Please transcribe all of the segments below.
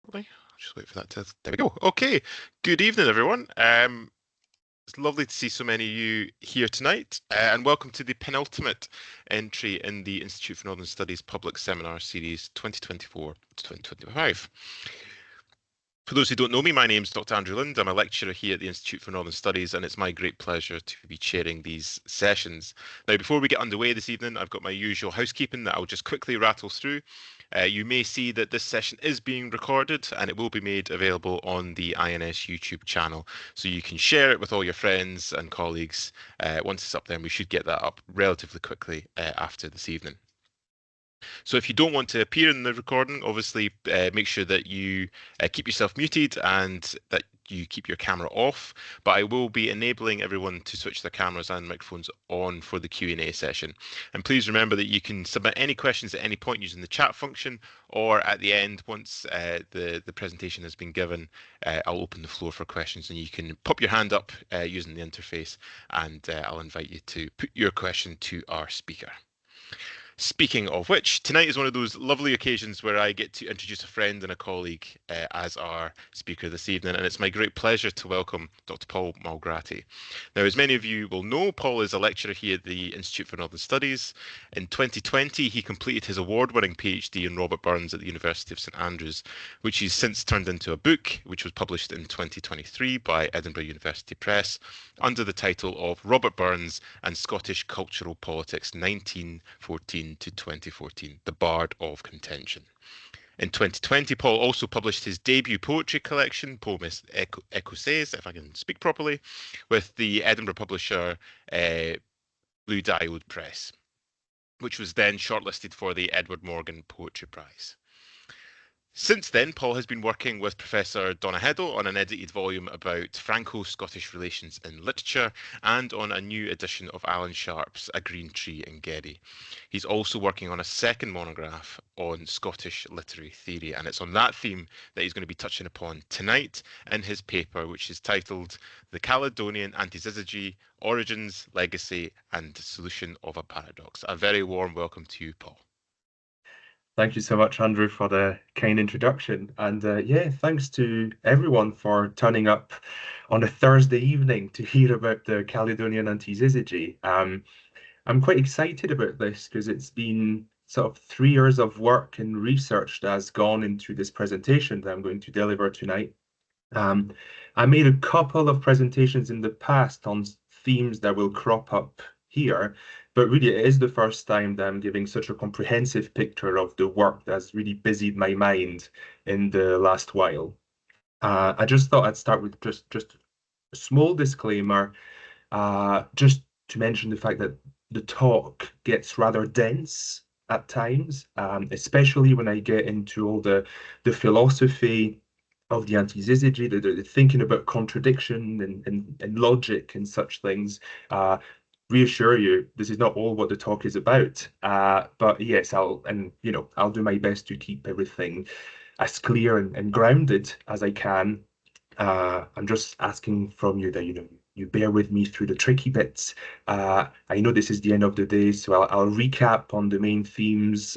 properly. I'll just wait for that to. There we go. Okay. Good evening, everyone. It's lovely to see so many of you here tonight, and welcome to the penultimate entry in the Institute for Northern Studies Public Seminar Series 2024 to 2025. For those who don't know me, my name is Dr. Andrew Lind. I'm a lecturer here at the Institute for Northern Studies, and it's my great pleasure to be chairing these sessions. Now, before we get underway this evening, I've got my usual housekeeping that I'll just quickly rattle through. You may see that this session is being recorded, and it will be made available on the INS YouTube channel, so you can share it with all your friends and colleagues. Once it's up there, and we should get that up relatively quickly after this evening. So if you don't want to appear in the recording, obviously make sure that you keep yourself muted and that you keep your camera off, but I will be enabling everyone to switch their cameras and microphones on for the Q&A session. And please remember that you can submit any questions at any point using the chat function, or at the end, once the presentation has been given, I'll open the floor for questions, and you can pop your hand up using the interface, and I'll invite you to put your question to our speaker. Speaking of which, tonight is one of those lovely occasions where I get to introduce a friend and a colleague as our speaker this evening, and it's my great pleasure to welcome Dr. Paul Malgrati. Now, as many of you will know, Paul is a lecturer here at the Institute for Northern Studies. In 2020, he completed his award-winning PhD in Robert Burns at the University of St Andrews, which he's since turned into a book, which was published in 2023 by Edinburgh University Press, under the title of Robert Burns and Scottish Cultural Politics, 1914 to 2014, The Bard of Contention. In 2020, Paul also published his debut poetry collection, Poemes Écossaises, if I can speak properly, with the Edinburgh publisher Blue Diode Press, which was then shortlisted for the Edward Morgan Poetry Prize. Since then, Paul has been working with Professor Donna Heddle on an edited volume about Franco-Scottish relations in literature, and on a new edition of Alan Sharp's A Green Tree in Geddes. He's also working on a second monograph on Scottish literary theory, and it's on that theme that he's going to be touching upon tonight in his paper, which is titled The Caledonian Antisyzygy, Origins, Legacy and Solution of a Paradox. A very warm welcome to you, Paul. Thank you so much, Andrew, for the kind introduction. And yeah, thanks to everyone for turning up on a Thursday evening to hear about the Caledonian Antisyzygy. I'm quite excited about this because it's been sort of 3 years of work and research that has gone into this presentation that I'm going to deliver tonight. I made a couple of presentations in the past on themes that will crop up here, but really it is the first time that I'm giving such a comprehensive picture of the work that's really busied my mind in the last while. I just thought I'd start with just a small disclaimer, just to mention the fact that the talk gets rather dense at times, especially when I get into all the philosophy of the antisyzygy, the thinking about contradiction and logic and such things. Reassure you, this is not all what the talk is about. But yes, I'll do my best to keep everything as clear and grounded as I can. I'm just asking from you that you bear with me through the tricky bits. I know this is the end of the day, so I'll recap on the main themes.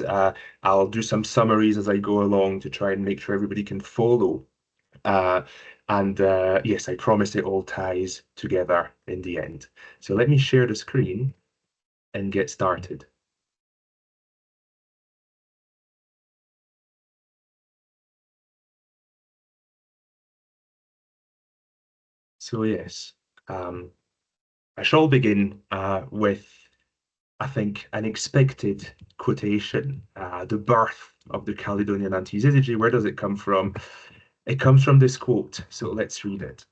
I'll do some summaries as I go along to try and make sure everybody can follow. Yes, I promise it all ties together in the end. So let me share the screen and get started. So yes, I shall begin with, I think, an expected quotation, the birth of the Caledonian Antisyzygy. Where does it come from? It comes from this quote, so let's read it.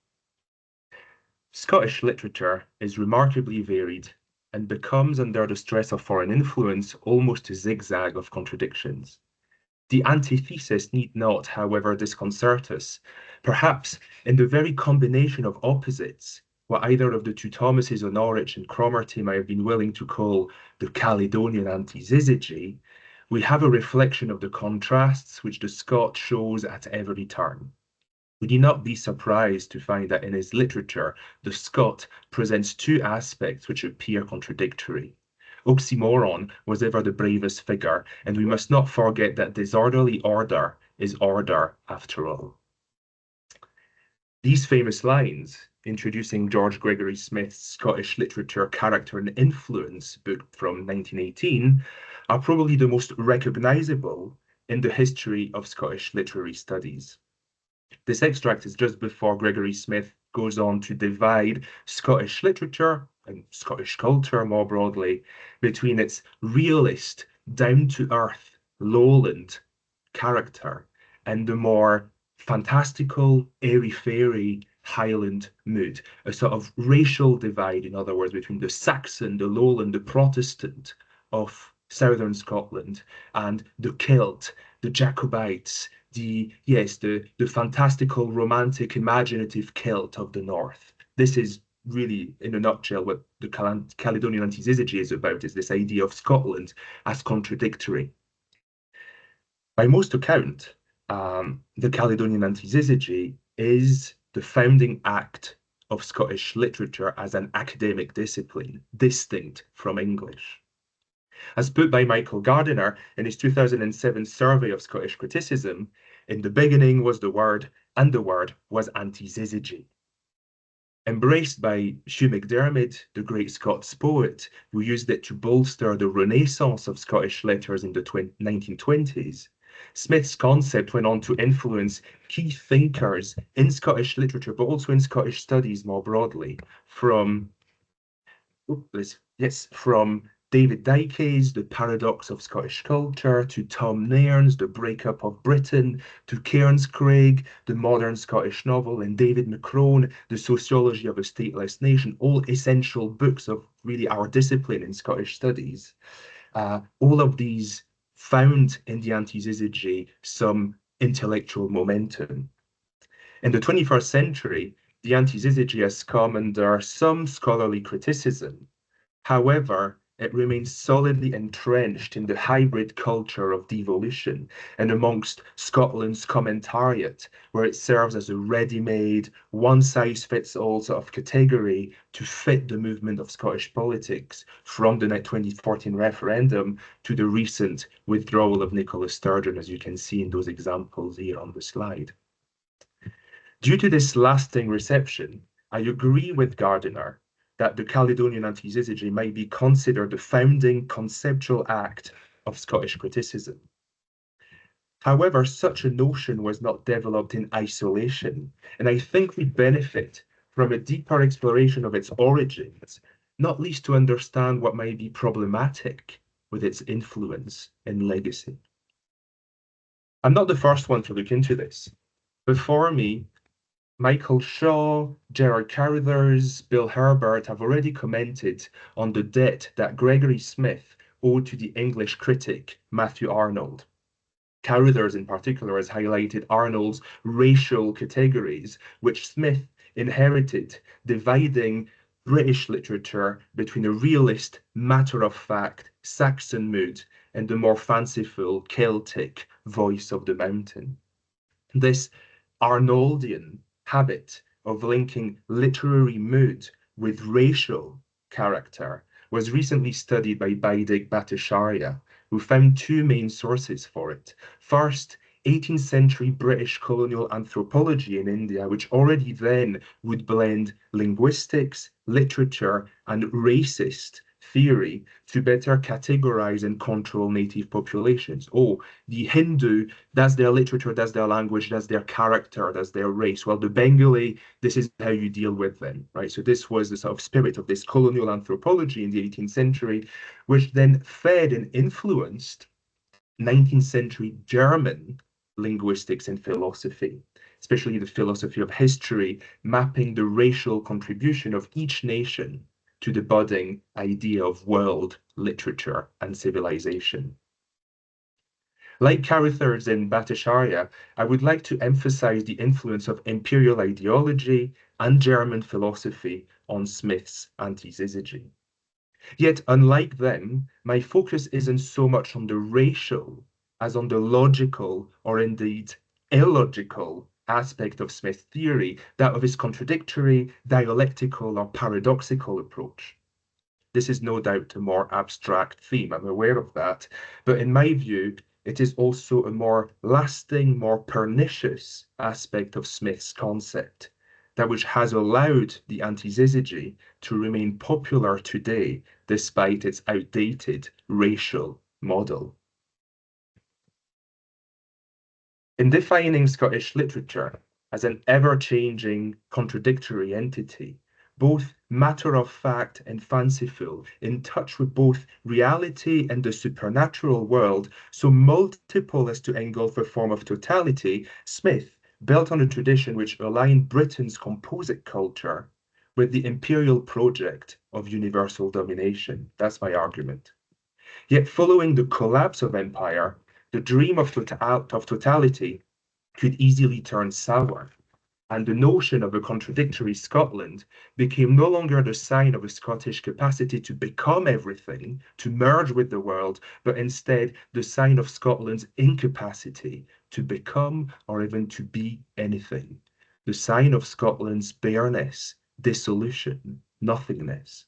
Scottish literature is remarkably varied and becomes, under the stress of foreign influence, almost a zigzag of contradictions. The antithesis need not, however, disconcert us. Perhaps in the very combination of opposites, what either of the two Thomases of Norwich and Cromarty might have been willing to call the Caledonian Antisyzygy, we have a reflection of the contrasts which the Scot shows at every turn. Would you not be surprised to find that in his literature, the Scot presents two aspects which appear contradictory? Oxymoron was ever the bravest figure, and we must not forget that disorderly order is order after all. These famous lines, introducing George Gregory Smith's Scottish Literature, Character and Influence book from 1918, are probably the most recognisable in the history of Scottish literary studies. This extract is just before Gregory Smith goes on to divide Scottish literature and Scottish culture more broadly between its realist, down-to-earth, lowland character and the more fantastical, airy-fairy Highland mood, a sort of racial divide, in other words, between the Saxon, the lowland, the Protestant of southern Scotland and the Celt, the Jacobites, the fantastical, romantic, imaginative Celt of the north. This is really, in a nutshell, what the Caledonian Antisyzygy is about, is this idea of Scotland as contradictory. By most account, the Caledonian Antisyzygy is the founding act of Scottish literature as an academic discipline, distinct from English. As put by Michael Gardiner in his 2007 survey of Scottish criticism, in the beginning was the word, and the word was antisyzygy. Embraced by Hugh MacDiarmid, the great Scots poet, who used it to bolster the renaissance of Scottish letters in the 1920s, Smith's concept went on to influence key thinkers in Scottish literature, but also in Scottish studies more broadly, from David Dykes, The Paradox of Scottish Culture, to Tom Nairn's The Breakup of Britain, to Cairns Craig, The Modern Scottish Novel, and David McCrone, The Sociology of a Stateless Nation, all essential books of really our discipline in Scottish studies. All of these found in the Antisyzygy some intellectual momentum. In the 21st century, the Antisyzygy has come under some scholarly criticism. However, it remains solidly entrenched in the hybrid culture of devolution and amongst Scotland's commentariat, where it serves as a ready-made, one-size-fits-all sort of category to fit the movement of Scottish politics from the 2014 referendum to the recent withdrawal of Nicola Sturgeon, as you can see in those examples here on the slide. Due to this lasting reception, I agree with Gardiner that the Caledonian Antisyzygy might be considered the founding conceptual act of Scottish criticism. However, such a notion was not developed in isolation, and I think we benefit from a deeper exploration of its origins, not least to understand what might be problematic with its influence and legacy. I'm not the first one to look into this. Before me, Michael Shaw, Gerard Carruthers, Bill Herbert have already commented on the debt that Gregory Smith owed to the English critic Matthew Arnold. Carruthers in particular has highlighted Arnold's racial categories, which Smith inherited, dividing British literature between a realist, matter-of-fact Saxon mood and the more fanciful Celtic voice of the mountain. This Arnoldian habit of linking literary mood with racial character was recently studied by Baidik Bhattacharya, who found two main sources for it. First, 18th century British colonial anthropology in India, which already then would blend linguistics, literature, and racist theory to better categorize and control native populations. Oh, the Hindu, that's their literature, that's their language, that's their character, that's their race. Well, the Bengali, this is how you deal with them, right? So this was the sort of spirit of this colonial anthropology in the 18th century, which then fed and influenced 19th century German linguistics and philosophy, especially the philosophy of history, mapping the racial contribution of each nation to the budding idea of world literature and civilization. Like Carruthers and Bhattacharya, I would like to emphasize the influence of imperial ideology and German philosophy on Smith's Antisyzygy. Yet, unlike them, my focus isn't so much on the racial as on the logical or indeed illogical aspect of Smith's theory, that of his contradictory, dialectical, or paradoxical approach. This is no doubt a more abstract theme, I'm aware of that, but in my view, it is also a more lasting, more pernicious aspect of Smith's concept, that which has allowed the antisyzygy to remain popular today despite its outdated racial model. In defining Scottish literature as an ever-changing, contradictory entity, both matter-of-fact and fanciful, in touch with both reality and the supernatural world, so multiple as to engulf a form of totality, Smith built on a tradition which aligned Britain's composite culture with the imperial project of universal domination. That's my argument. Yet following the collapse of empire, the dream of totality could easily turn sour, and the notion of a contradictory Scotland became no longer the sign of a Scottish capacity to become everything, to merge with the world, but instead the sign of Scotland's incapacity to become or even to be anything, the sign of Scotland's bareness, dissolution, nothingness.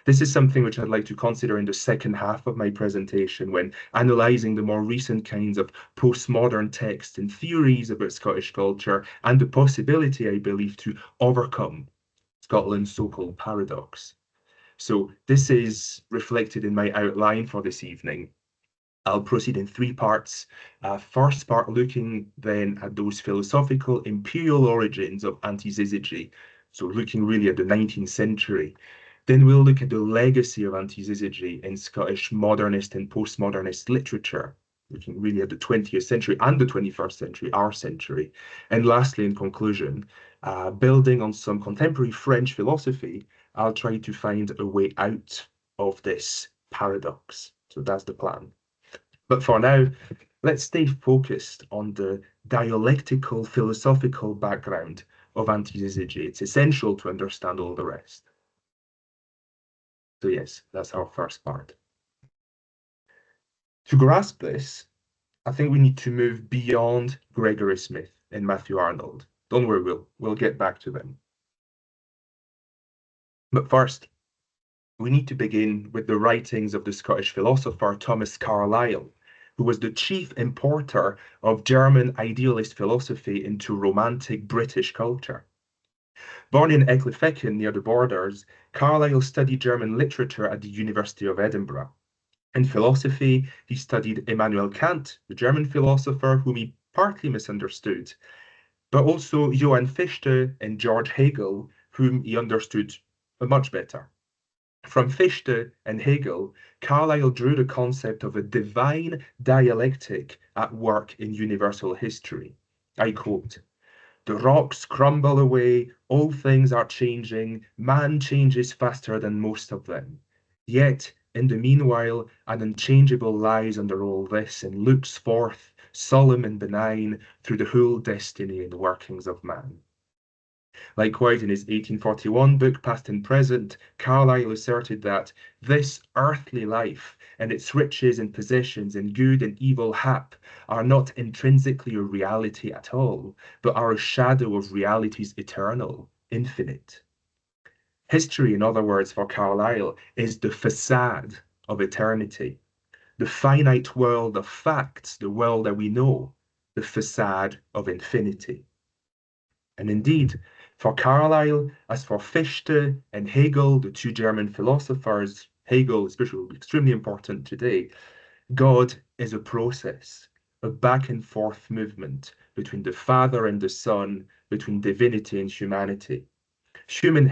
This is something which I'd like to consider in the second half of my presentation when analysing the more recent kinds of postmodern texts and theories about Scottish culture and the possibility, I believe, to overcome Scotland's so-called paradox. So this is reflected in my outline for this evening. I'll proceed in three parts. First part looking then at those philosophical imperial origins of antisyzygy, so looking really at the 19th century. Then we'll look at the legacy of antisyzygy in Scottish modernist and postmodernist literature, looking really at the 20th century and the 21st century, our century. And lastly, in conclusion, building on some contemporary French philosophy, I'll try to find a way out of this paradox. So that's the plan. But for now, let's stay focused on the dialectical philosophical background of antisyzygy. It's essential to understand all the rest. So yes, that's our first part. To grasp this, I think we need to move beyond Gregory Smith and Matthew Arnold. Don't worry, we'll get back to them. But first, we need to begin with the writings of the Scottish philosopher Thomas Carlyle, who was the chief importer of German idealist philosophy into romantic British culture. Born in Ecclefechan near the borders, Carlyle studied German literature at the University of Edinburgh. In philosophy, he studied Immanuel Kant, the German philosopher whom he partly misunderstood, but also Johann Fichte and George Hegel, whom he understood much better. From Fichte and Hegel, Carlyle drew the concept of a divine dialectic at work in universal history. I quote, "The rocks crumble away, all things are changing, man changes faster than most of them. Yet, in the meanwhile, an unchangeable lies under all this and looks forth, solemn and benign, through the whole destiny and workings of man." Likewise, in his 1841 book, Past and Present, Carlyle asserted that this earthly life and its riches and possessions and good and evil hap are not intrinsically a reality at all, but are a shadow of realities eternal, infinite. History, in other words, for Carlyle, is the facade of eternity, the finite world of facts, the world that we know, the facade of infinity. And indeed, for Carlyle, as for Fichte and Hegel, the two German philosophers, Hegel especially extremely important today, God is a process, a back and forth movement between the Father and the Son, between divinity and humanity. Human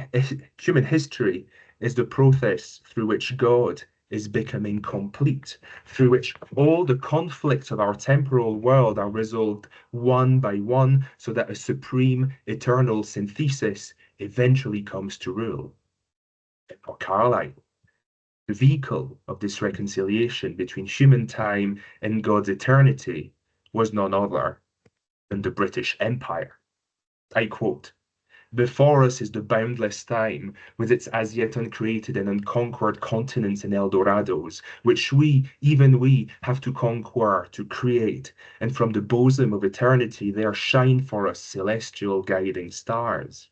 history is the process through which God is becoming complete, through which all the conflicts of our temporal world are resolved one by one, so that a supreme eternal synthesis eventually comes to rule. For Carlyle, the vehicle of this reconciliation between human time and God's eternity was none other than the British Empire. I quote, "Before us is the boundless time, with its as yet uncreated and unconquered continents and Eldorados, which we, even we, have to conquer, to create, and from the bosom of eternity there shine for us celestial guiding stars."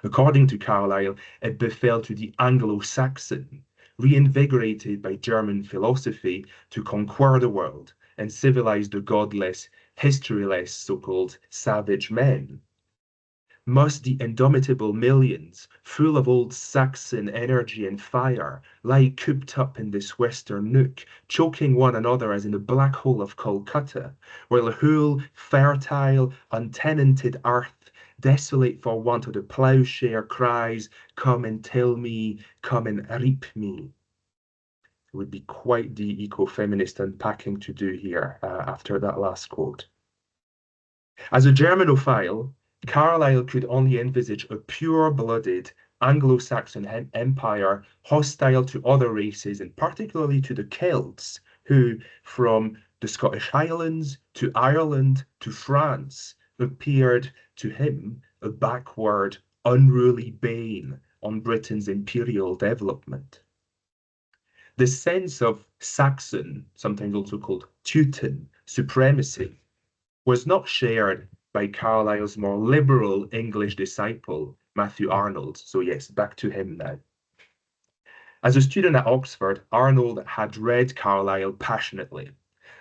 According to Carlyle, it befell to the Anglo-Saxon, reinvigorated by German philosophy to conquer the world and civilize the godless, historyless, so-called savage men. Must the indomitable millions, full of old Saxon energy and fire, lie cooped up in this western nook, choking one another as in the black hole of Calcutta, while the whole fertile, untenanted earth, desolate for want of the ploughshare, cries, "Come and till me, come and reap me"? It would be quite the eco-feminist unpacking to do here after that last quote. As a Germanophile, Carlyle could only envisage a pure-blooded Anglo-Saxon empire hostile to other races, and particularly to the Celts, who, from the Scottish Highlands to Ireland to France, appeared to him a backward, unruly bane on Britain's imperial development. The sense of Saxon, sometimes also called Teuton, supremacy was not shared by Carlyle's more liberal English disciple, Matthew Arnold. So yes, back to him now. As a student at Oxford, Arnold had read Carlyle passionately,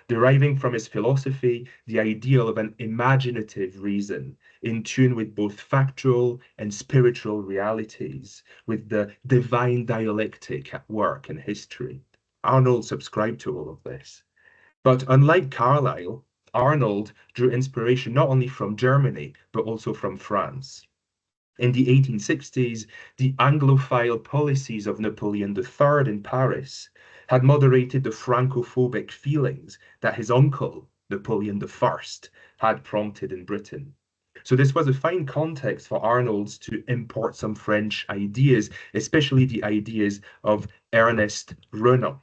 deriving from his philosophy the ideal of an imaginative reason, in tune with both factual and spiritual realities, with the divine dialectic at work in history. Arnold subscribed to all of this. But unlike Carlyle, Arnold drew inspiration not only from Germany, but also from France. In the 1860s, the Anglophile policies of Napoleon III in Paris had moderated the Francophobic feelings that his uncle, Napoleon I, had prompted in Britain. So this was a fine context for Arnold to import some French ideas, especially the ideas of Ernest Renan.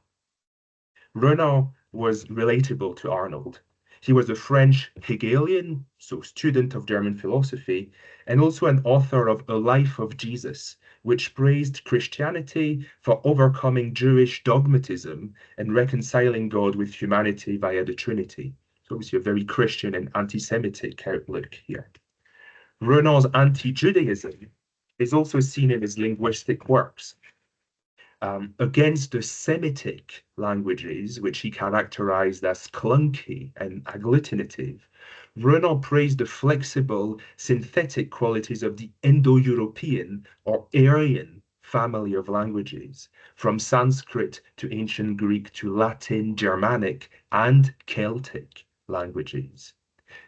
Renan was relatable to Arnold. He was a French Hegelian, so student of German philosophy, and also an author of A Life of Jesus, which praised Christianity for overcoming Jewish dogmatism and reconciling God with humanity via the Trinity. So obviously a very Christian and anti-Semitic outlook here. Renan's anti-Judaism is also seen in his linguistic works. Against the Semitic languages, which he characterized as clunky and agglutinative, Renan praised the flexible, synthetic qualities of the Indo-European or Aryan family of languages, from Sanskrit to ancient Greek to Latin, Germanic, and Celtic languages.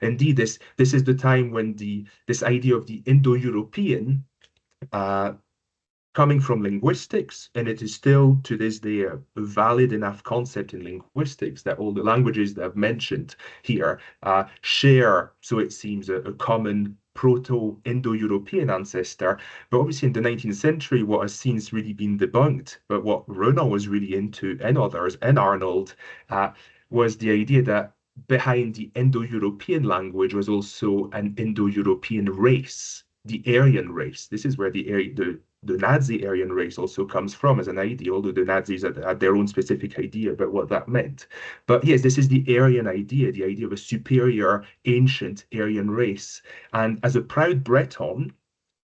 Indeed, this is the time when this idea of the Indo-European coming from linguistics, and it is still to this day a valid enough concept in linguistics that all the languages that I've mentioned here share, so it seems, a common Proto-Indo-European ancestor. But obviously in the 19th century, what has since really been debunked, but what Renan was really into, and others, and Arnold, was the idea that behind the Indo-European language was also an Indo-European race, the Aryan race. This is where the Nazi Aryan race also comes from as an idea, although the Nazis had their own specific idea about what that meant. But yes, this is the Aryan idea, the idea of a superior, ancient Aryan race. And as a proud Breton,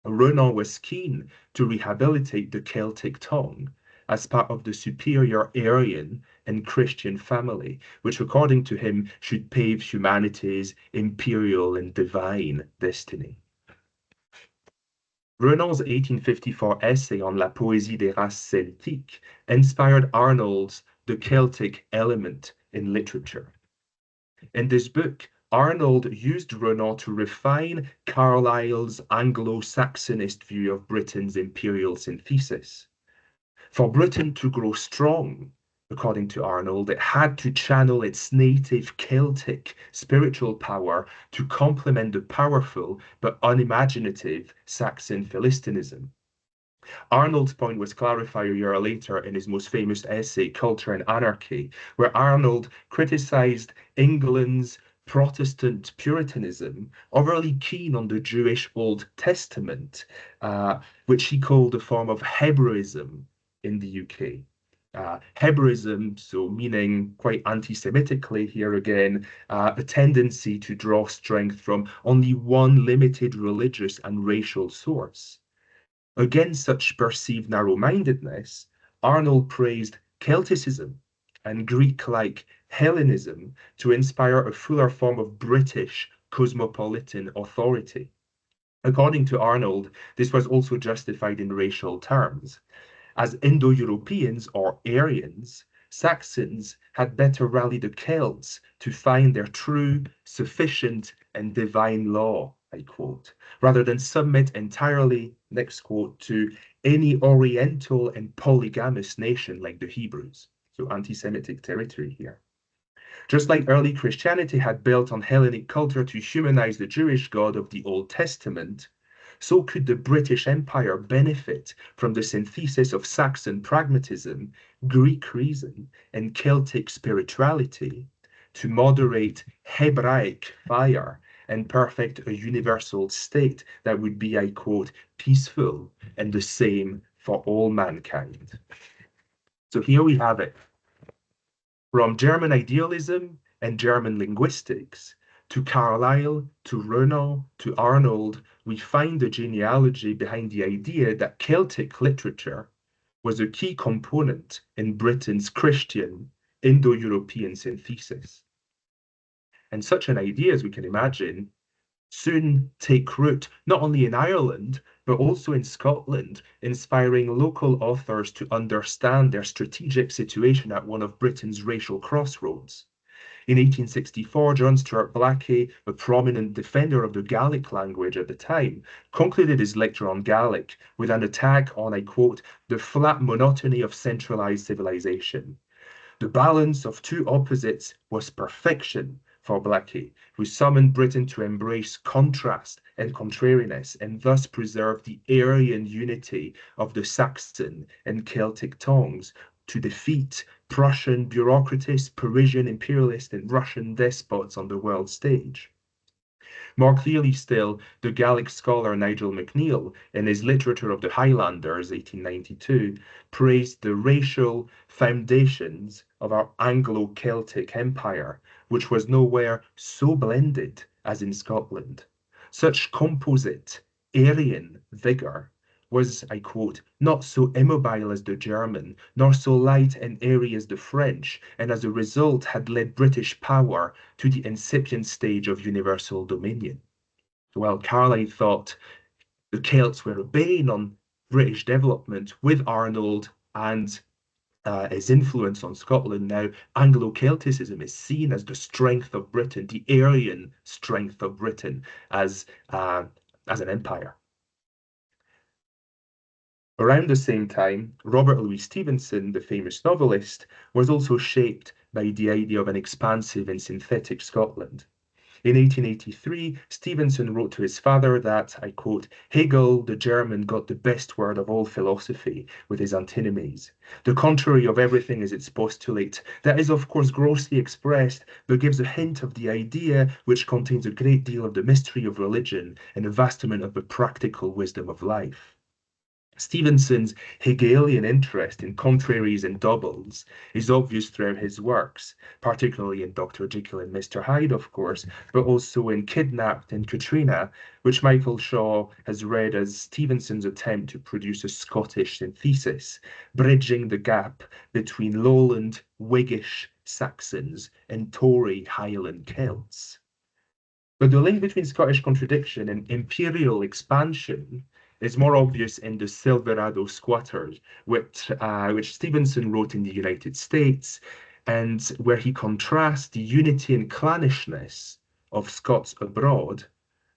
Renan was keen to rehabilitate the Celtic tongue as part of the superior Aryan and Christian family, which according to him should pave humanity's imperial and divine destiny. Renan's 1854 essay on La Poésie des Races Celtiques inspired Arnold's The Celtic Element in Literature. In this book, Arnold used Renan to refine Carlyle's Anglo-Saxonist view of Britain's imperial synthesis. For Britain to grow strong, according to Arnold, it had to channel its native Celtic spiritual power to complement the powerful but unimaginative Saxon Philistinism. Arnold's point was clarified a year later in his most famous essay, Culture and Anarchy, where Arnold criticized England's Protestant Puritanism, overly keen on the Jewish Old Testament, which he called a form of Hebraism in the UK. Hebraism, so meaning quite anti-Semitically here again, a tendency to draw strength from only one limited religious and racial source. Against such perceived narrow-mindedness, Arnold praised Celticism and Greek-like Hellenism to inspire a fuller form of British cosmopolitan authority. According to Arnold, this was also justified in racial terms. As Indo-Europeans or Aryans, Saxons had better rally the Celts to find their true, sufficient, and divine law, I quote, rather than submit entirely, next quote, to any Oriental and polygamous nation like the Hebrews. So anti-Semitic territory here. Just like early Christianity had built on Hellenic culture to humanize the Jewish God of the Old Testament, so could the British Empire benefit from the synthesis of Saxon pragmatism, Greek reason, and Celtic spirituality to moderate Hebraic fire and perfect a universal state that would be, I quote, peaceful and the same for all mankind. So here we have it. From German idealism and German linguistics, to Carlyle, to Renan, to Arnold, we find the genealogy behind the idea that Celtic literature was a key component in Britain's Christian Indo-European synthesis. And such an idea, as we can imagine, soon take root not only in Ireland, but also in Scotland, inspiring local authors to understand their strategic situation at one of Britain's racial crossroads. In 1864, John Stuart Blackie, a prominent defender of the Gaelic language at the time, concluded his lecture on Gaelic with an attack on, I quote, the flat monotony of centralized civilization. The balance of two opposites was perfection for Blackie, who summoned Britain to embrace contrast and contrariness and thus preserve the Aryan unity of the Saxon and Celtic tongues to defeat Prussian bureaucratists, Parisian imperialists, and Russian despots on the world stage. More clearly still, the Gaelic scholar Nigel MacNeill, in his Literature of the Highlanders, 1892, praised the racial foundations of our Anglo-Celtic empire, which was nowhere so blended as in Scotland. Such composite, Aryan vigour was, I quote, not so immobile as the German, nor so light and airy as the French, and as a result had led British power to the incipient stage of universal dominion. While Carlyle thought the Celts were a bane on British development, with Arnold and his influence on Scotland now, Anglo-Celticism is seen as the strength of Britain, the Aryan strength of Britain as an empire. Around the same time, Robert Louis Stevenson, the famous novelist, was also shaped by the idea of an expansive and synthetic Scotland. In 1883, Stevenson wrote to his father that, I quote, Hegel, the German, got the best word of all philosophy with his antinomies. The contrary of everything is its postulate. That is, of course, grossly expressed, but gives a hint of the idea which contains a great deal of the mystery of religion and a vast amount of the practical wisdom of life. Stevenson's Hegelian interest in contraries and doubles is obvious throughout his works, particularly in Dr. Jekyll and Mr. Hyde, of course, but also in Kidnapped and Katrina, which Michael Shaw has read as Stevenson's attempt to produce a Scottish synthesis, bridging the gap between lowland Whiggish Saxons and Tory Highland Celts. But the link between Scottish contradiction and imperial expansion is more obvious in the Silverado Squatters, which Stevenson wrote in the United States, and where he contrasts the unity and clannishness of Scots abroad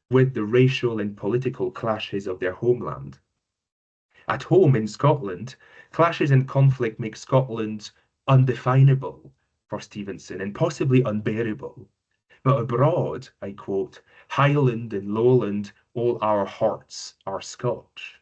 with the racial and political clashes of their homeland. At home in Scotland, clashes and conflict make Scotland undefinable for Stevenson and possibly unbearable. But abroad, I quote, Highland and Lowland, all our hearts are Scotch.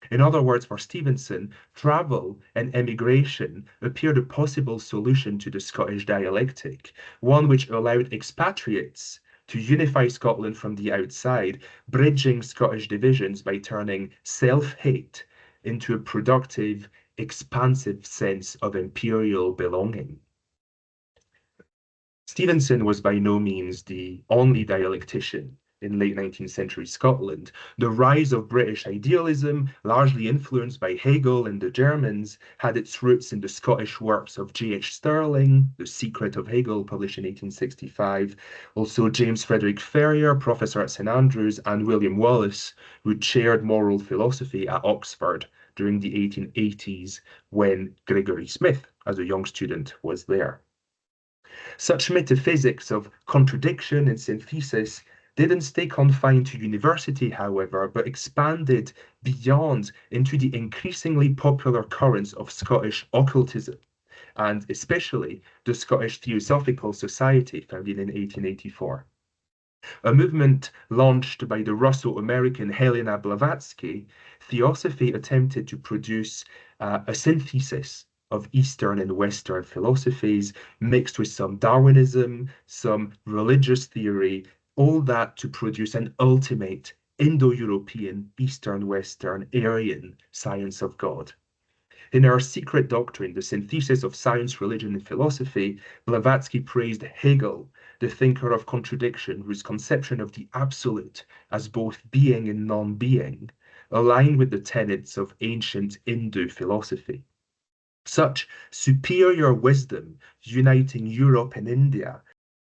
In other words, for Stevenson, travel and emigration appeared a possible solution to the Scottish dialectic, one which allowed expatriates to unify Scotland from the outside, bridging Scottish divisions by turning self-hate into a productive, expansive sense of imperial belonging. Stevenson was by no means the only dialectician in late 19th century Scotland. The rise of British idealism, largely influenced by Hegel and the Germans, had its roots in the Scottish works of J.H. Stirling, The Secret of Hegel, published in 1865. Also, James Frederick Ferrier, professor at St Andrews, and William Wallace, who chaired moral philosophy at Oxford during the 1880s when Gregory Smith, as a young student, was there. Such metaphysics of contradiction and synthesis didn't stay confined to university, however, but expanded beyond into the increasingly popular currents of Scottish occultism, and especially the Scottish Theosophical Society, founded in 1884. A movement launched by the Russo-American Helena Blavatsky, Theosophy attempted to produce a synthesis of Eastern and Western philosophies, mixed with some Darwinism, some religious theory, all that to produce an ultimate Indo-European, Eastern-Western, Aryan science of God. In her secret doctrine, The Synthesis of Science, Religion, and Philosophy, Blavatsky praised Hegel, the thinker of contradiction, whose conception of the absolute as both being and non-being aligned with the tenets of ancient Hindu philosophy. Such superior wisdom uniting Europe and India,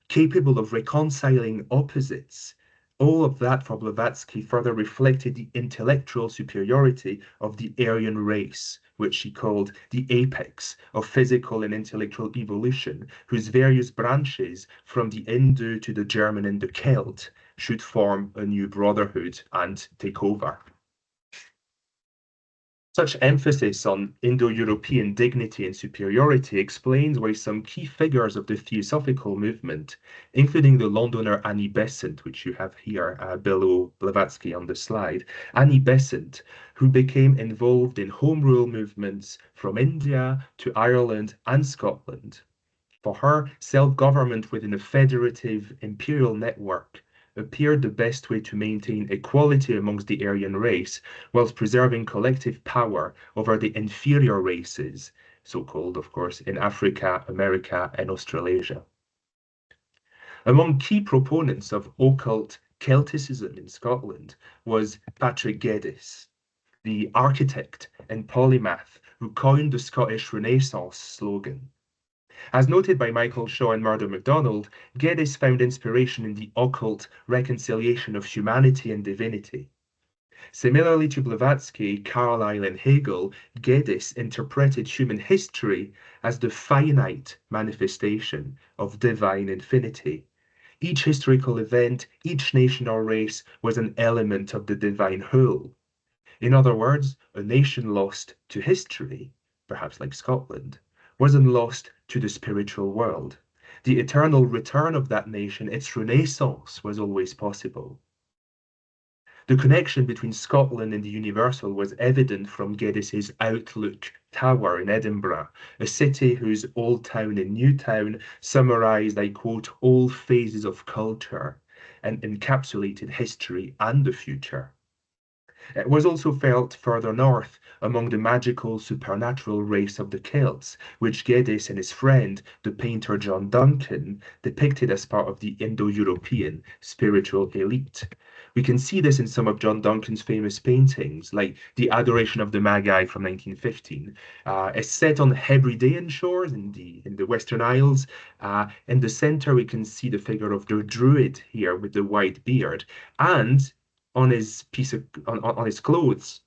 capable of reconciling opposites, all of that for Blavatsky further reflected the intellectual superiority of the Aryan race, which she called the apex of physical and intellectual evolution, whose various branches, from the Hindu to the German and the Celt, should form a new brotherhood and take over. Such emphasis on Indo-European dignity and superiority explains why some key figures of the Theosophical movement, including the Londoner Annie Besant, which you have here below Blavatsky on the slide, Annie Besant, who became involved in home rule movements from India to Ireland and Scotland. For her, self-government within a federative imperial network appeared the best way to maintain equality amongst the Aryan race, whilst preserving collective power over the inferior races, so-called, of course, in Africa, America, and Australasia. Among key proponents of occult Celticism in Scotland was Patrick Geddes, the architect and polymath who coined the Scottish Renaissance slogan. As noted by Michael Shaw and Murdo MacDonald, Geddes found inspiration in the occult reconciliation of humanity and divinity. Similarly to Blavatsky, Carlyle, and Hegel, Geddes interpreted human history as the finite manifestation of divine infinity. Each historical event, each nation or race was an element of the divine whole. In other words, a nation lost to history, perhaps like Scotland, wasn't lost to the spiritual world. The eternal return of that nation, its renaissance, was always possible. The connection between Scotland and the universal was evident from Geddes's Outlook Tower in Edinburgh, a city whose Old Town and New Town summarized, I quote, all phases of culture and encapsulated history and the future. It was also felt further north among the magical supernatural race of the Celts, which Geddes and his friend, the painter John Duncan, depicted as part of the Indo-European spiritual elite. We can see this in some of John Duncan's famous paintings, like The Adoration of the Magi from 1915. It's set on Hebridean shores in the Western Isles. In the center, we can see the figure of the Druid here with the white beard, and on his on his clothes,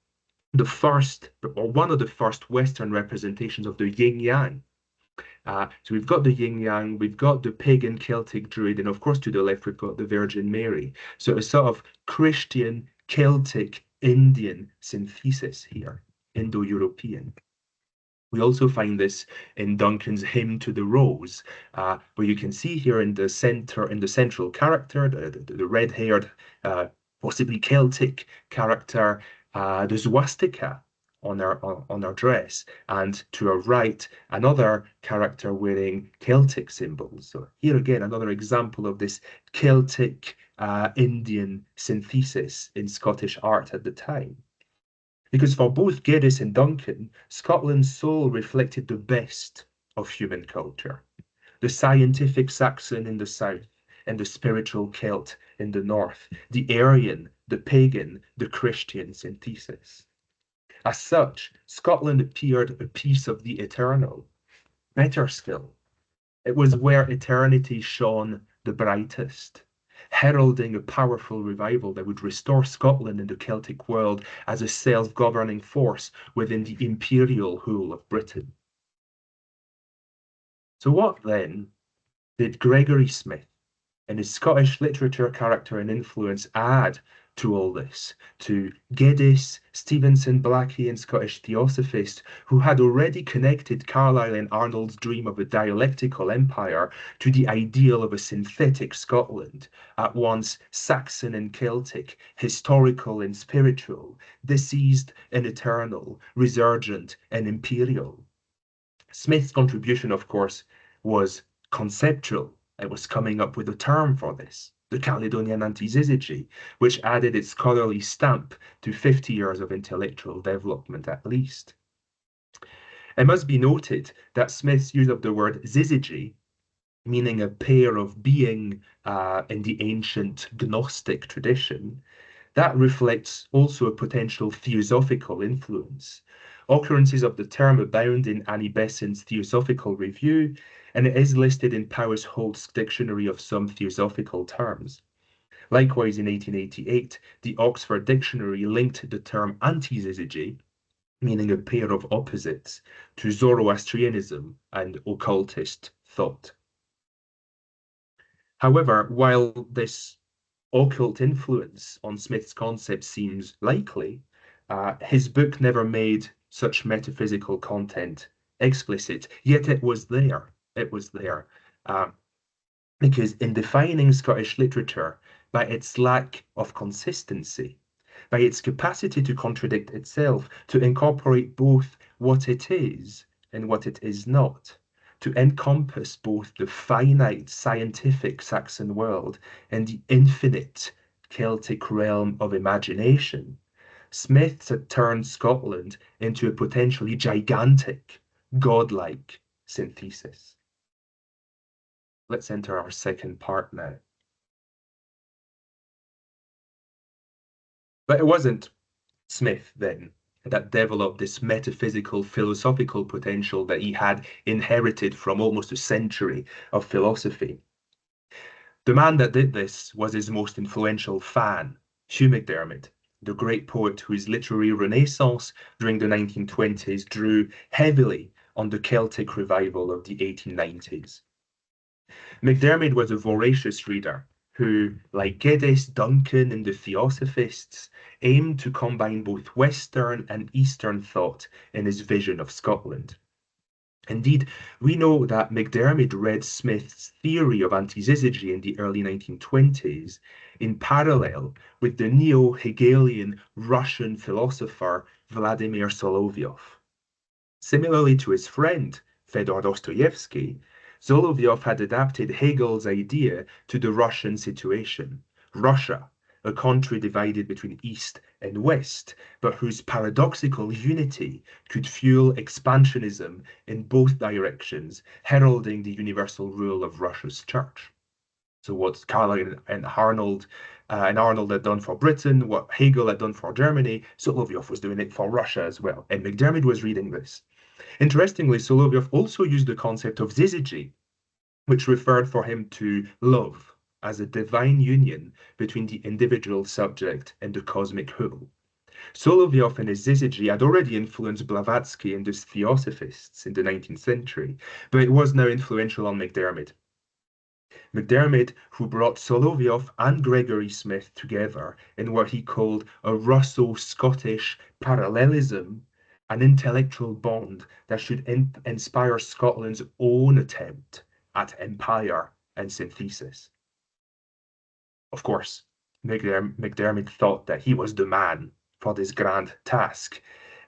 the first or one of the first Western representations of the yin-yang. So we've got the yin-yang, we've got the pagan Celtic Druid, and of course to the left we've got the Virgin Mary. So a sort of Christian, Celtic, Indian synthesis here, Indo-European. We also find this in Duncan's Hymn to the Rose, where you can see here in the center, in the central character, the red-haired, possibly Celtic character, the swastika on her dress, and to her right, another character wearing Celtic symbols. So here again, another example of this Celtic Indian synthesis in Scottish art at the time. Because for both Geddes and Duncan, Scotland's soul reflected the best of human culture. The scientific Saxon in the south, and the spiritual Celt in the north, the Aryan, the pagan, the Christian synthesis. As such, Scotland appeared a piece of the eternal. Better still, it was where eternity shone the brightest, heralding a powerful revival that would restore Scotland in the Celtic world as a self-governing force within the imperial whole of Britain. So what then did Gregory Smith and his Scottish literature character and influence add to all this, to Geddes, Stevenson, Blackie, and Scottish Theosophists, who had already connected Carlyle and Arnold's dream of a dialectical empire to the ideal of a synthetic Scotland, at once Saxon and Celtic, historical and spiritual, deceased and eternal, resurgent and imperial. Smith's contribution, of course, was conceptual. It was coming up with a term for this, the Caledonian Antisyzygy, which added its scholarly stamp to 50 years of intellectual development at least. It must be noted that Smith's use of the word syzygy, meaning a pair of being in the ancient Gnostic tradition, that reflects also a potential theosophical influence. Occurrences of the term abound in Annie Besant's Theosophical Review, and it is listed in Powys Holt's Dictionary of Some Theosophical Terms. Likewise, in 1888, the Oxford Dictionary linked the term antisyzygy, meaning a pair of opposites, to Zoroastrianism and occultist thought. However, while this occult influence on Smith's concept seems likely, his book never made such metaphysical content explicit, yet it was there. It was there. Because in defining Scottish literature by its lack of consistency, by its capacity to contradict itself, to incorporate both what it is and what it is not, to encompass both the finite scientific Saxon world and the infinite Celtic realm of imagination, Smith had turned Scotland into a potentially gigantic, godlike synthesis. Let's enter our second part now. But it wasn't Smith then that developed this metaphysical, philosophical potential that he had inherited from almost a century of philosophy. The man that did this was his most influential fan, Hugh MacDiarmid, the great poet whose literary renaissance during the 1920s drew heavily on the Celtic revival of the 1890s. MacDiarmid was a voracious reader who, like Geddes, Duncan, and the Theosophists, aimed to combine both Western and Eastern thought in his vision of Scotland. Indeed, we know that MacDiarmid read Smith's theory of antisyzygy in the early 1920s in parallel with the neo-Hegelian Russian philosopher Vladimir Solovyov. Similarly to his friend Fyodor Dostoevsky, Solovyov had adapted Hegel's idea to the Russian situation. Russia, a country divided between East and West, but whose paradoxical unity could fuel expansionism in both directions, heralding the universal rule of Russia's church. So what Carlyle and Arnold had done for Britain, what Hegel had done for Germany, Solovyov was doing it for Russia as well. And MacDiarmid was reading this. Interestingly, Solovyov also used the concept of syzygy, which referred for him to love as a divine union between the individual subject and the cosmic whole. Solovyov and his syzygy had already influenced Blavatsky and the Theosophists in the 19th century, but it was now influential on MacDiarmid. MacDiarmid, who brought Solovyov and Gregory Smith together in what he called a Russo-Scottish parallelism, an intellectual bond that should inspire Scotland's own attempt at empire and synthesis. Of course, MacDiarmid thought that he was the man for this grand task,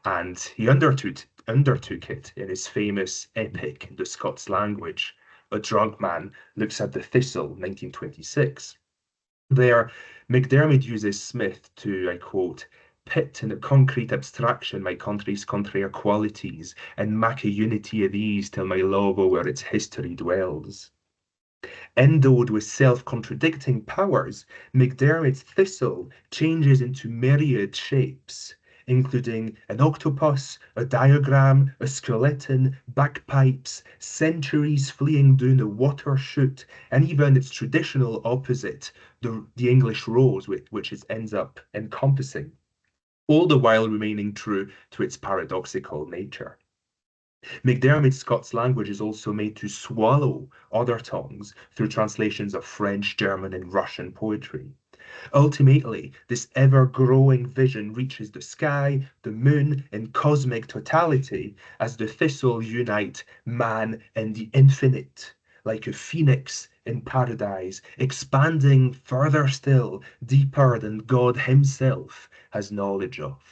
and he undertook it in his famous epic in the Scots language, A Drunk Man Looks at the Thistle, 1926. There, MacDiarmid uses Smith to, I quote, pit in a concrete abstraction my country's contrary qualities, and mak a unity of these till my love o'er its history dwells. Endowed with self-contradicting powers, MacDiarmid's thistle changes into myriad shapes, including an octopus, a diagram, a skeleton, bagpipes, centuries fleeing down a water chute, and even its traditional opposite, the English rose, which it ends up encompassing, all the while remaining true to its paradoxical nature. MacDiarmid's Scots language is also made to swallow other tongues through translations of French, German, and Russian poetry. Ultimately, this ever-growing vision reaches the sky, the moon, and cosmic totality as the thistle unite man and the infinite, like a phoenix in paradise, expanding further still, deeper than God himself has knowledge of.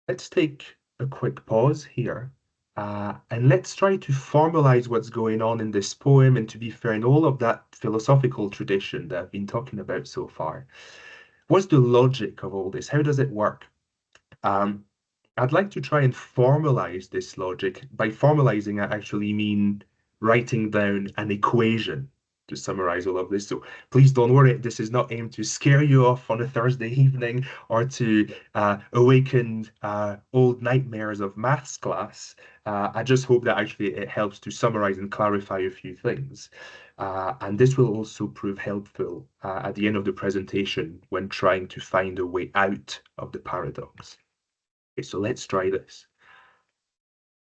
Let's take a quick pause here and let's try to formalize what's going on in this poem. And to be fair, in all of that philosophical tradition that I've been talking about so far, what's the logic of all this? How does it work? I'd like to try and formalize this logic. By formalizing, I actually mean writing down an equation to summarize all of this. So please don't worry, this is not aimed to scare you off on a Thursday evening or to awaken old nightmares of maths class. I just hope that actually it helps to summarize and clarify a few things. And this will also prove helpful at the end of the presentation when trying to find a way out of the paradox. Okay, so let's try this.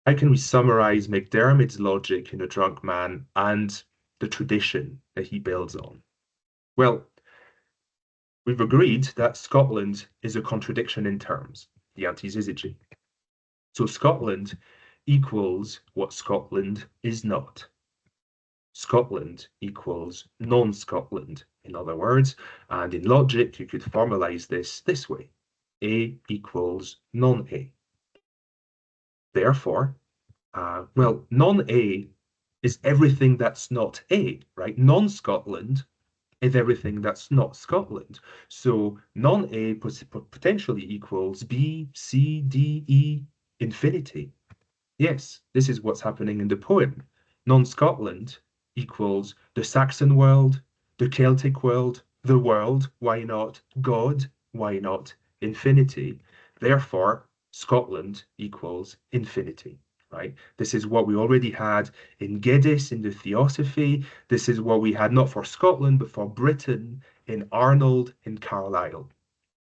How can we summarize MacDiarmid's logic in A Drunk Man and the tradition that he builds on? Well, we've agreed that Scotland is a contradiction in terms, the Antisyzygy. So Scotland equals what Scotland is not. Scotland equals non-Scotland, in other words, and in logic you could formalize this way. A equals non-A. Therefore, well, non-A is everything that's not A, right? Non-Scotland is everything that's not Scotland. So non-A potentially equals B, C, D, E, infinity. Yes, this is what's happening in the poem. Non-Scotland equals the Saxon world, the Celtic world, the world, why not? God, why not? Infinity. Therefore, Scotland equals infinity, right? This is what we already had in Geddes in the Theosophy. This is what we had not for Scotland, but for Britain in Arnold and Carlyle.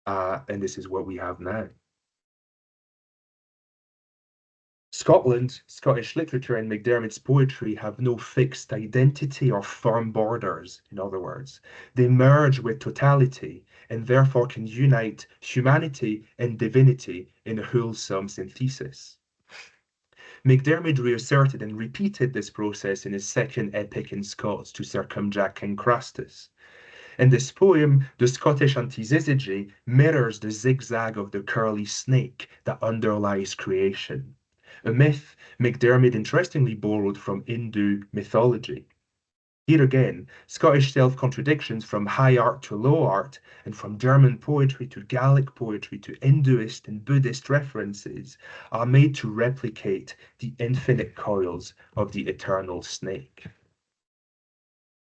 And this is what we have now. Scotland, Scottish literature, and MacDiarmid's poetry have no fixed identity or firm borders, in other words. They merge with totality and therefore can unite humanity and divinity in a wholesome synthesis. MacDiarmid reasserted and repeated this process in his second epic in Scots, To Circumjack King Crastus. In this poem, the Scottish Antisyzygy mirrors the zigzag of the curly snake that underlies creation, a myth MacDiarmid interestingly borrowed from Hindu mythology. Here again, Scottish self-contradictions from high art to low art, and from German poetry to Gaelic poetry to Hinduist and Buddhist references, are made to replicate the infinite coils of the eternal snake.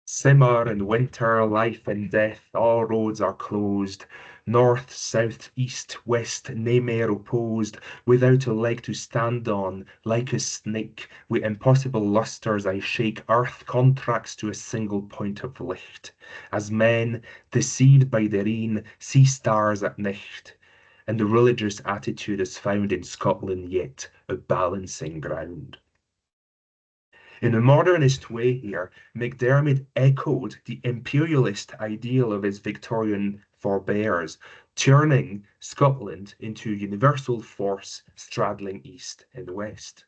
Summer and winter, life and death, all roads are closed. North, south, east, west, nowhere opposed, without a leg to stand on, like a snake, with impossible lustres I shake, earth contracts to a single point of licht, as men, deceived by their een, see stars at night. And the religious attitude is found in Scotland yet, a balancing ground. In a modernist way here, MacDiarmid echoed the imperialist ideal of his Victorian forebears, turning Scotland into a universal force straddling east and west.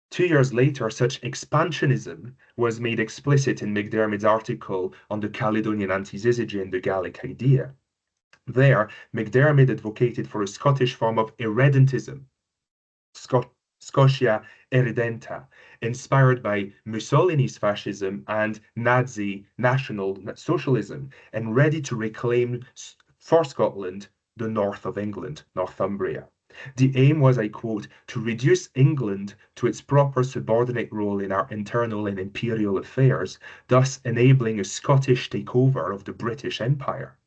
2 years later, such expansionism was made explicit in MacDiarmid's article on the Caledonian Antisyzygy and the Gaelic idea. There, MacDiarmid advocated for a Scottish form of irredentism, Scotia Irredenta, inspired by Mussolini's fascism and Nazi National Socialism, and ready to reclaim for Scotland the north of England, Northumbria. The aim was, I quote, to reduce England to its proper subordinate role in our internal and imperial affairs, thus enabling a Scottish takeover of the British Empire.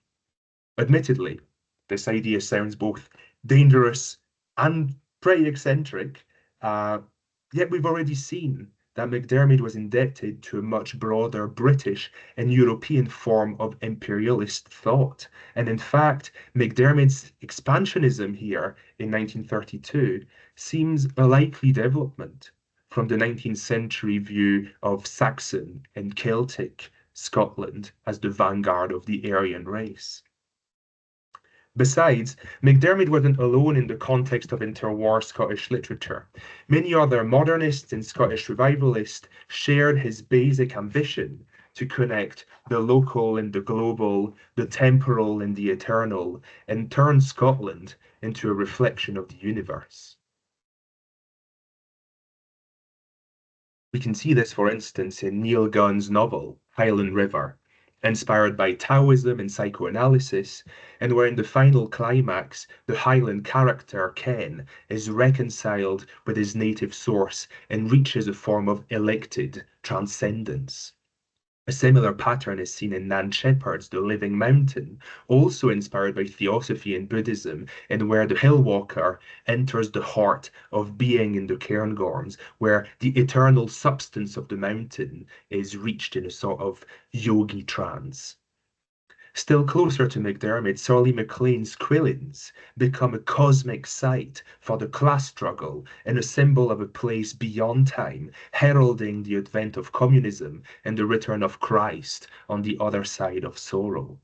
Admittedly, this idea sounds both dangerous and pretty eccentric, yet we've already seen that MacDiarmid was indebted to a much broader British and European form of imperialist thought. And in fact, MacDiarmid's expansionism here in 1932 seems a likely development from the 19th century view of Saxon and Celtic Scotland as the vanguard of the Aryan race. Besides, MacDiarmid wasn't alone in the context of interwar Scottish literature. Many other modernists and Scottish revivalists shared his basic ambition to connect the local and the global, the temporal and the eternal, and turn Scotland into a reflection of the universe. We can see this, for instance, in Neil Gunn's novel, Highland River, inspired by Taoism and psychoanalysis, and where in the final climax, the Highland character, Ken, is reconciled with his native source and reaches a form of elected transcendence. A similar pattern is seen in Nan Shepherd's The Living Mountain, also inspired by Theosophy and Buddhism, and where the hill walker enters the heart of being in the cairngorms, where the eternal substance of the mountain is reached in a sort of yogi trance. Still closer to MacDiarmid, Sorley MacLean's Quillins become a cosmic sight for the class struggle and a symbol of a place beyond time, heralding the advent of communism and the return of Christ on the other side of sorrow.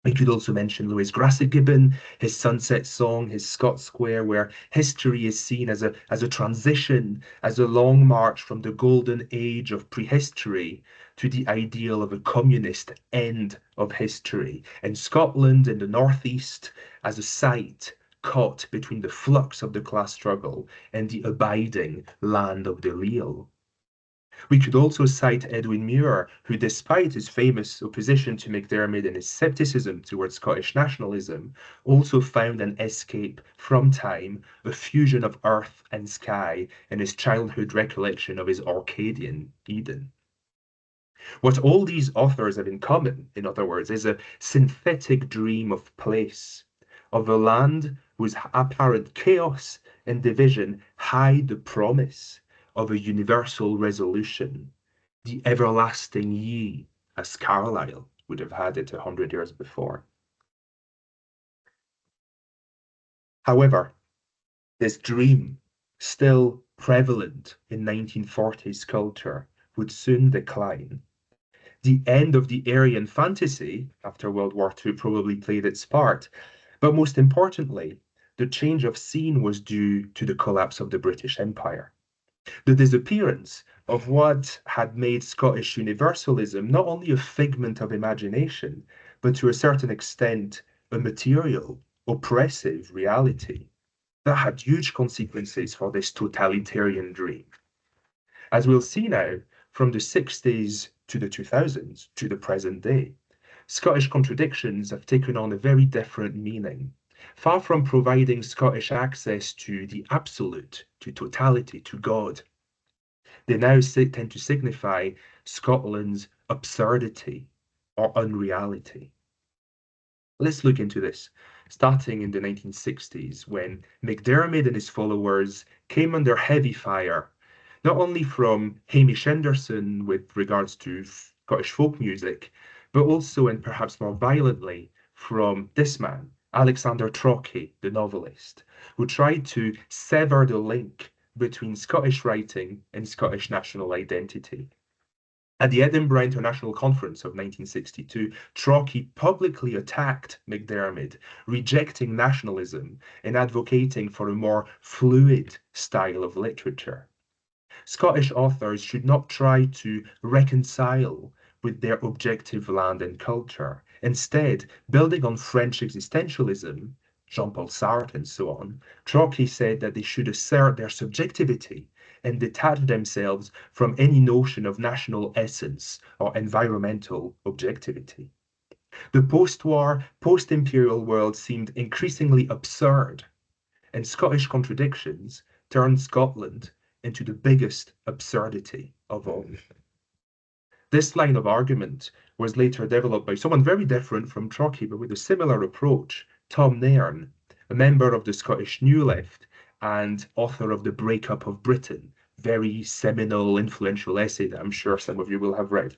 We could also mention Lewis Gibbon, his Sunset Song, his Scott Square, where history is seen as a transition, as a long march from the golden age of prehistory to the ideal of a communist end of history, and Scotland in the northeast as a site caught between the flux of the class struggle and the abiding land of the real. We could also cite Edwin Muir, who, despite his famous opposition to MacDiarmid and his scepticism towards Scottish nationalism, also found an escape from time, a fusion of earth and sky, in his childhood recollection of his Orcadian Eden. What all these authors have in common, in other words, is a synthetic dream of place, of a land whose apparent chaos and division hide the promise of a universal resolution, the everlasting ye, as Carlyle would have had it 100 years before. However, this dream, still prevalent in 1940s culture, would soon decline. The end of the Aryan fantasy after World War II probably played its part, but most importantly, the change of scene was due to the collapse of the British Empire. The disappearance of what had made Scottish universalism not only a figment of imagination, but to a certain extent a material, oppressive reality that had huge consequences for this totalitarian dream. As we'll see now, from the 60s to the 2000s to the present day, Scottish contradictions have taken on a very different meaning. Far from providing Scottish access to the absolute, to totality, to God, they now tend to signify Scotland's absurdity or unreality. Let's look into this, starting in the 1960s when MacDiarmid and his followers came under heavy fire, not only from Hamish Henderson with regards to Scottish folk music, but also and perhaps more violently from this man, Alexander Trocchi, the novelist, who tried to sever the link between Scottish writing and Scottish national identity. At the Edinburgh International Conference of 1962, Trocchi publicly attacked MacDiarmid, rejecting nationalism and advocating for a more fluid style of literature. Scottish authors should not try to reconcile with their objective land and culture. Instead, building on French existentialism, Jean-Paul Sartre and so on, Trocchi said that they should assert their subjectivity and detach themselves from any notion of national essence or environmental objectivity. The post-war, post-imperial world seemed increasingly absurd, and Scottish contradictions turned Scotland into the biggest absurdity of all. This line of argument was later developed by someone very different from Trocky, but with a similar approach, Tom Nairn, a member of the Scottish New Left and author of The Breakup of Britain, very seminal, influential essay that I'm sure some of you will have read.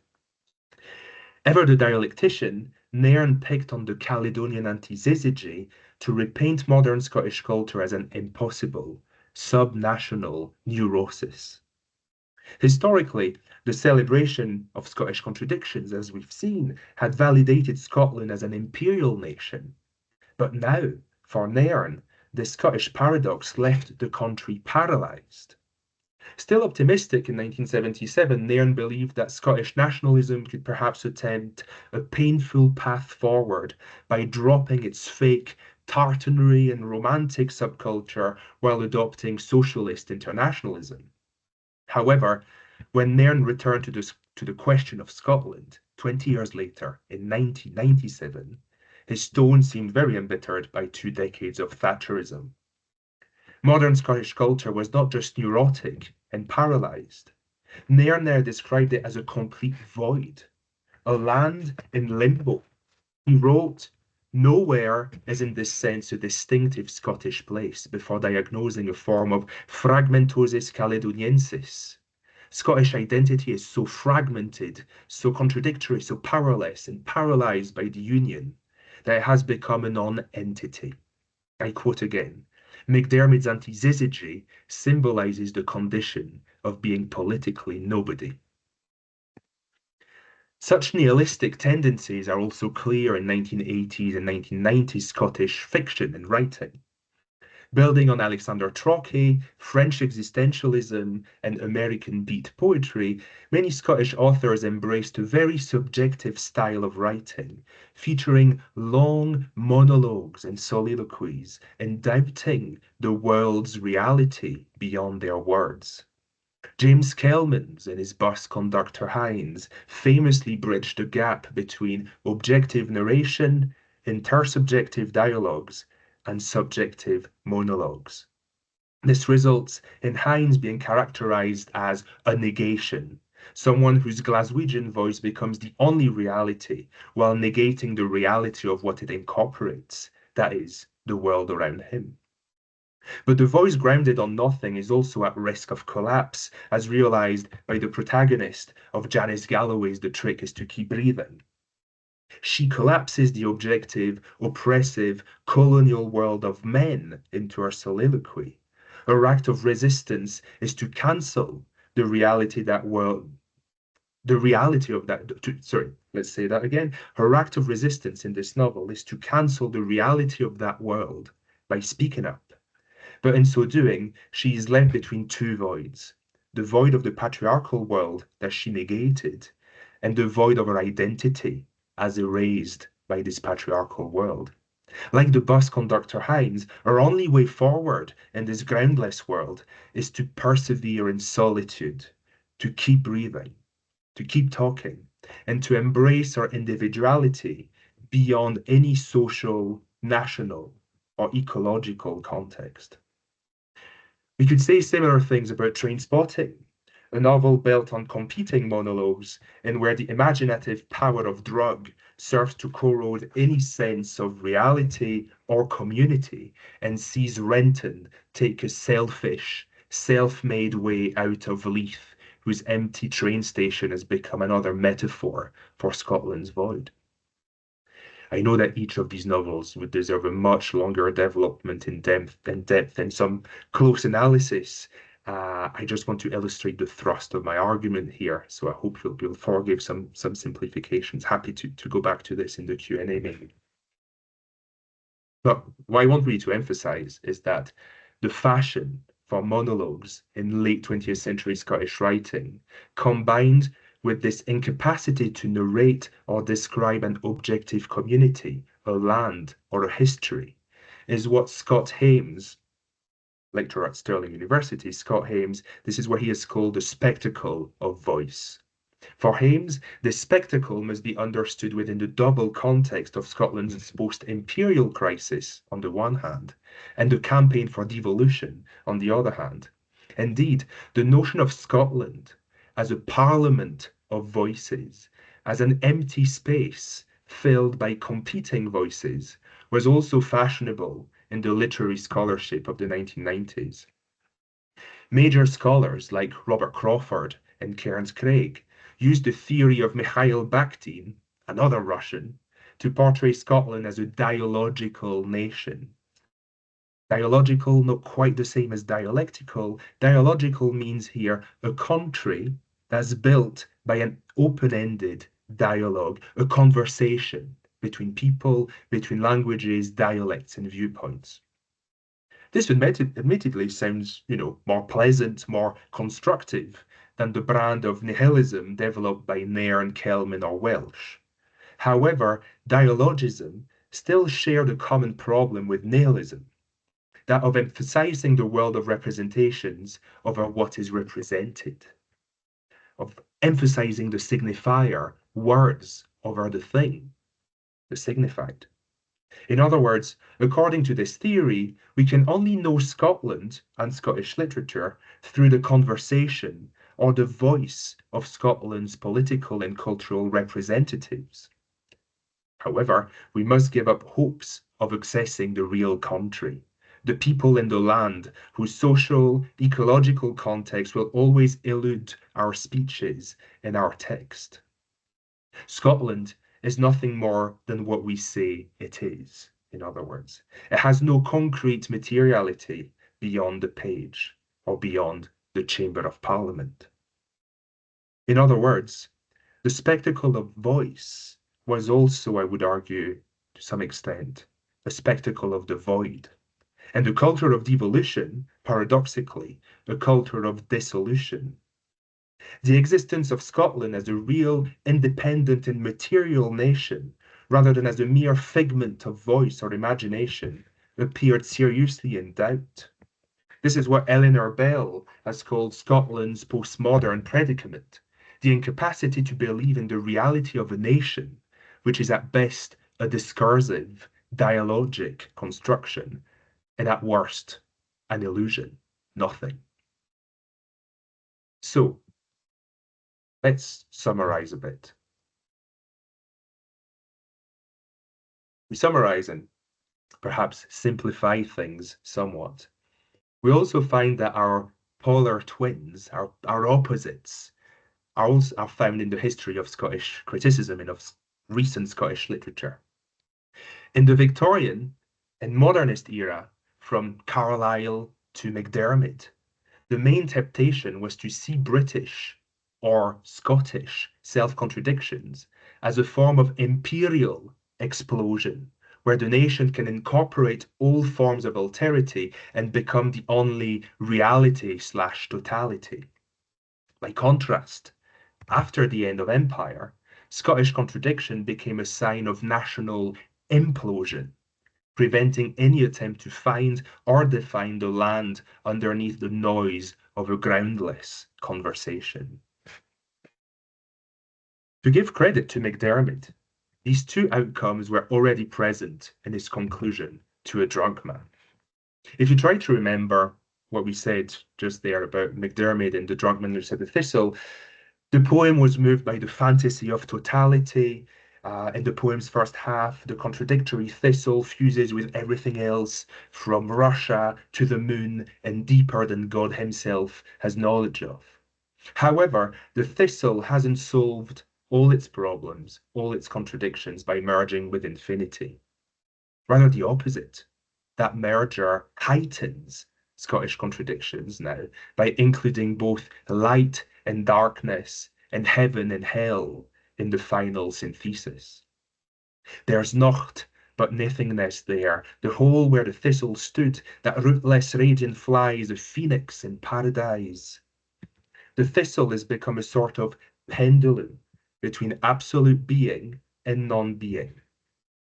Ever the dialectician, Nairn picked on the Caledonian Antisyzygy to repaint modern Scottish culture as an impossible, sub-national neurosis. Historically, the celebration of Scottish contradictions, as we've seen, had validated Scotland as an imperial nation. But now, for Nairn, the Scottish paradox left the country paralysed. Still optimistic in 1977, Nairn believed that Scottish nationalism could perhaps attempt a painful path forward by dropping its fake tartanry and romantic subculture while adopting socialist internationalism. However, when Nairn returned to the question of Scotland 20 years later, in 1997, his tone seemed very embittered by 2 decades of Thatcherism. Modern Scottish culture was not just neurotic and paralysed. Nairn there described it as a complete void, a land in limbo. He wrote, "Nowhere is in this sense a distinctive Scottish place," before diagnosing a form of fragmentosis Caledoniensis. Scottish identity is so fragmented, so contradictory, so powerless and paralysed by the Union that it has become a non-entity. I quote again, "MacDiarmid's Antisyzygy symbolises the condition of being politically nobody." Such nihilistic tendencies are also clear in 1980s and 1990s Scottish fiction and writing. Building on Alexander Trocky, French existentialism, and American beat poetry, many Scottish authors embraced a very subjective style of writing, featuring long monologues and soliloquies, and doubting the world's reality beyond their words. James Kelmans, in his bus Conductor Hines, famously bridged the gap between objective narration, intersubjective dialogues, and subjective monologues. This results in Hines being characterized as a negation, someone whose Glaswegian voice becomes the only reality while negating the reality of what it incorporates, that is, the world around him. But the voice grounded on nothing is also at risk of collapse, as realized by the protagonist of Janice Galloway's The Trick is to Keep Breathing. She collapses the objective, oppressive, colonial world of men into her soliloquy. Her act of resistance is to cancel the reality that world. The reality of that, let's say that again. Her act of resistance in this novel is to cancel the reality of that world by speaking up. But in so doing, she is left between 2 voids, the void of the patriarchal world that she negated, and the void of her identity as erased by this patriarchal world. Like the bus conductor Hines, her only way forward in this groundless world is to persevere in solitude, to keep breathing, to keep talking, and to embrace her individuality beyond any social, national, or ecological context. We could say similar things about Trainspotting, a novel built on competing monologues and where the imaginative power of drug serves to corrode any sense of reality or community and sees Renton take a selfish, self-made way out of Leith, whose empty train station has become another metaphor for Scotland's void. I know that each of these novels would deserve a much longer development in depth and some close analysis. I just want to illustrate the thrust of my argument here, so I hope you'll forgive some simplifications. Happy to go back to this in the Q&A maybe. But what I want really to emphasize is that the fashion for monologues in late 20th century Scottish writing, combined with this incapacity to narrate or describe an objective community, a land, or a history, is what Scott Hames, lecturer at Stirling University, Scott Hames, this is what he has called the spectacle of voice. For Hames, the spectacle must be understood within the double context of Scotland's post-imperial crisis on the one hand, and the campaign for devolution on the other hand. Indeed, the notion of Scotland as a parliament of voices, as an empty space filled by competing voices, was also fashionable in the literary scholarship of the 1990s. Major scholars like Robert Crawford and Cairns Craig used the theory of Mikhail Bakhtin, another Russian, to portray Scotland as a dialogical nation. Dialogical, not quite the same as dialectical. Dialogical means here a country that's built by an open-ended dialogue, a conversation between people, between languages, dialects, and viewpoints. This admittedly sounds, more pleasant, more constructive than the brand of nihilism developed by Nairn, Kelman, or Welsh. However, dialogism still shared a common problem with nihilism, that of emphasizing the world of representations over what is represented, of emphasizing the signifier, words, over the thing, the signified. In other words, according to this theory, we can only know Scotland and Scottish literature through the conversation or the voice of Scotland's political and cultural representatives. However, we must give up hopes of accessing the real country, the people in the land whose social, ecological context will always elude our speeches and our text. Scotland is nothing more than what we say it is, in other words. It has no concrete materiality beyond the page or beyond the Chamber of Parliament. In other words, the spectacle of voice was also, I would argue, to some extent, a spectacle of the void. And the culture of devolution, paradoxically, a culture of dissolution. The existence of Scotland as a real, independent and material nation, rather than as a mere figment of voice or imagination, appeared seriously in doubt. This is what Eleanor Bell has called Scotland's postmodern predicament, the incapacity to believe in the reality of a nation, which is at best a discursive, dialogic construction, and at worst, an illusion, nothing. So, let's summarize a bit. We summarize and perhaps simplify things somewhat. We also find that our polar twins, our opposites, are found in the history of Scottish criticism and of recent Scottish literature. In the Victorian and modernist era, from Carlyle to MacDiarmid, the main temptation was to see British or Scottish self-contradictions as a form of imperial explosion, where the nation can incorporate all forms of alterity and become the only reality/totality. By contrast, after the end of empire, Scottish contradiction became a sign of national implosion, preventing any attempt to find or define the land underneath the noise of a groundless conversation. To give credit to MacDiarmid, these two outcomes were already present in his conclusion to A Drunk Man. If you try to remember what we said just there about MacDiarmid and The Drunk Man Who Said the Thistle, the poem was moved by the fantasy of totality. In the poem's first half, the contradictory thistle fuses with everything else, from Russia to the moon and deeper than God himself has knowledge of. However, the thistle hasn't solved all its problems, all its contradictions by merging with infinity. Rather the opposite. That merger heightens Scottish contradictions now by including both light and darkness and heaven and hell in the final synthesis. There's naught but nothingness there, the hole where the thistle stood, that rootless radiant flies, a phoenix in paradise. The thistle has become a sort of pendulum between absolute being and non-being.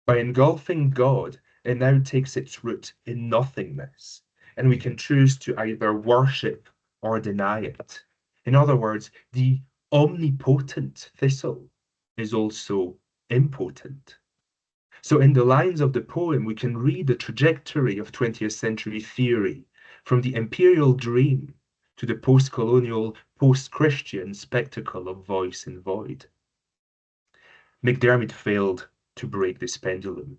By engulfing God, it now takes its root in nothingness, and we can choose to either worship or deny it. In other words, the omnipotent thistle is also impotent. So in the lines of the poem, we can read the trajectory of 20th century theory from the imperial dream to the post-colonial, post-Christian spectacle of voice and void. MacDiarmid failed to break this pendulum.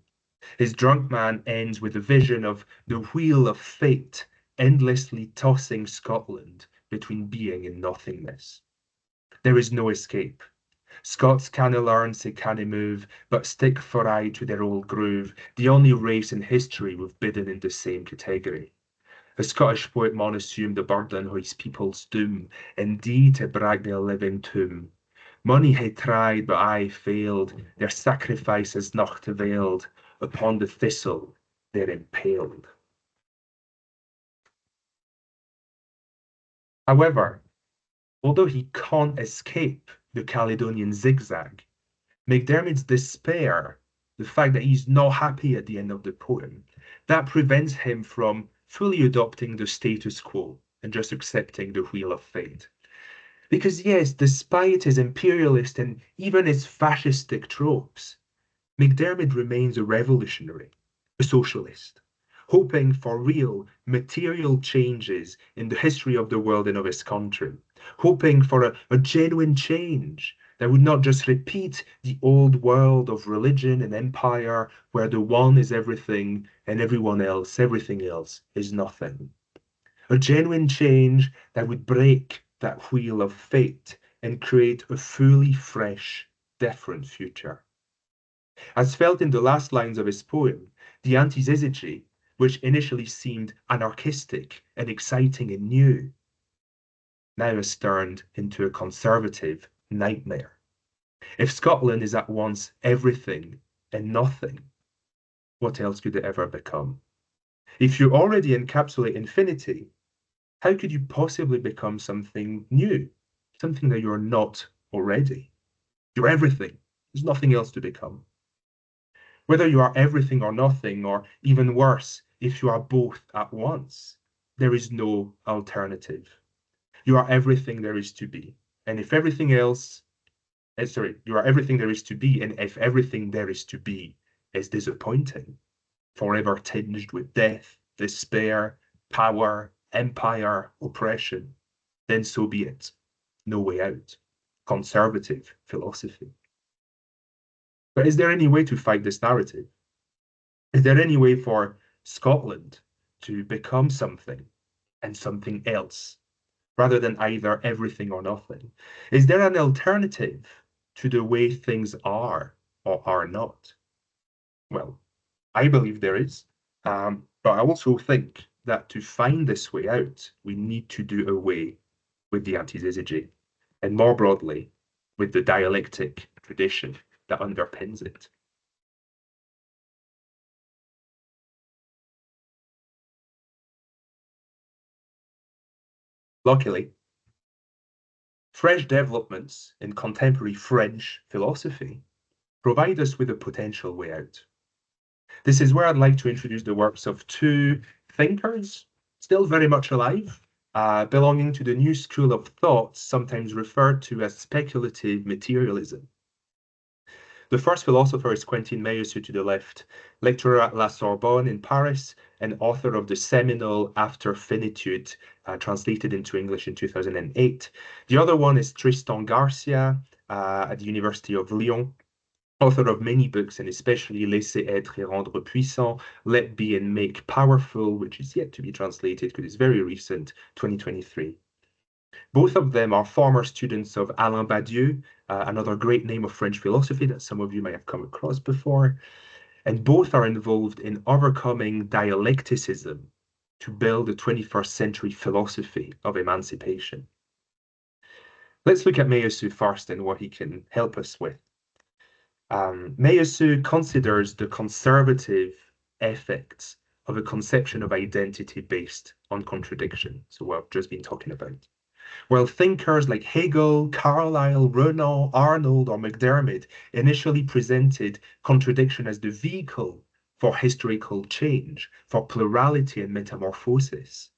His drunk man ends with a vision of the wheel of fate endlessly tossing Scotland between being and nothingness. There is no escape. Scots canna learn, sae canna move, but stick for aye to their old groove, the only race in history we've bidden in the same category. A Scottish poet maun assume the burden o his people's doom, indeed to brag their living tomb. Mony hae tried, but aye failed, their sacrifice is nocht availed, upon the thistle they're impaled. However, although he can't escape the Caledonian zigzag, MacDiarmid's despair, the fact that he's not happy at the end of the poem, that prevents him from fully adopting the status quo and just accepting the wheel of fate. Because yes, despite his imperialist and even his fascistic tropes, MacDiarmid remains a revolutionary, a socialist, hoping for real material changes in the history of the world and of his country, hoping for a genuine change that would not just repeat the old world of religion and empire where the one is everything and everyone else, everything else is nothing. A genuine change that would break that wheel of fate and create a fully fresh, different future. As felt in the last lines of his poem, the Antisyzygy, which initially seemed anarchistic and exciting and new, now has turned into a conservative nightmare. If Scotland is at once everything and nothing, what else could it ever become? If you already encapsulate infinity, how could you possibly become something new, something that you're not already? You're everything. There's nothing else to become. Whether you are everything or nothing, or even worse, if you are both at once, there is no alternative. You are everything there is to be. And if everything else, you are everything there is to be, and if everything there is to be is disappointing, forever tinged with death, despair, power, empire, oppression, then so be it. No way out. Conservative philosophy. But is there any way to fight this narrative? Is there any way for Scotland to become something and something else, rather than either everything or nothing? Is there an alternative to the way things are or are not? Well, I believe there is, but I also think that to find this way out, we need to do away with the Antisyzygy, and more broadly, with the dialectic tradition that underpins it. Luckily, fresh developments in contemporary French philosophy provide us with a potential way out. This is where I'd like to introduce the works of two thinkers, still very much alive, belonging to the new school of thought, sometimes referred to as speculative materialism. The first philosopher is Quentin Meillassoux to the left, lecturer at La Sorbonne in Paris, and author of the seminal After Finitude, translated into English in 2008. The other one is Tristan Garcia at the University of Lyon, author of many books, and especially Laisser être et rendre puissant, Let Be and Make Powerful, which is yet to be translated because it's very recent, 2023. Both of them are former students of Alain Badiou, another great name of French philosophy that some of you might have come across before. And both are involved in overcoming dialecticism to build a 21st century philosophy of emancipation. Let's look at Meillassoux first and what he can help us with. Meillassoux considers the conservative effects of a conception of identity based on contradiction. So what I've just been talking about. While thinkers like Hegel, Carlyle, Renan, Arnold, or MacDiarmid initially presented contradiction as the vehicle for historical change, for plurality and metamorphosis,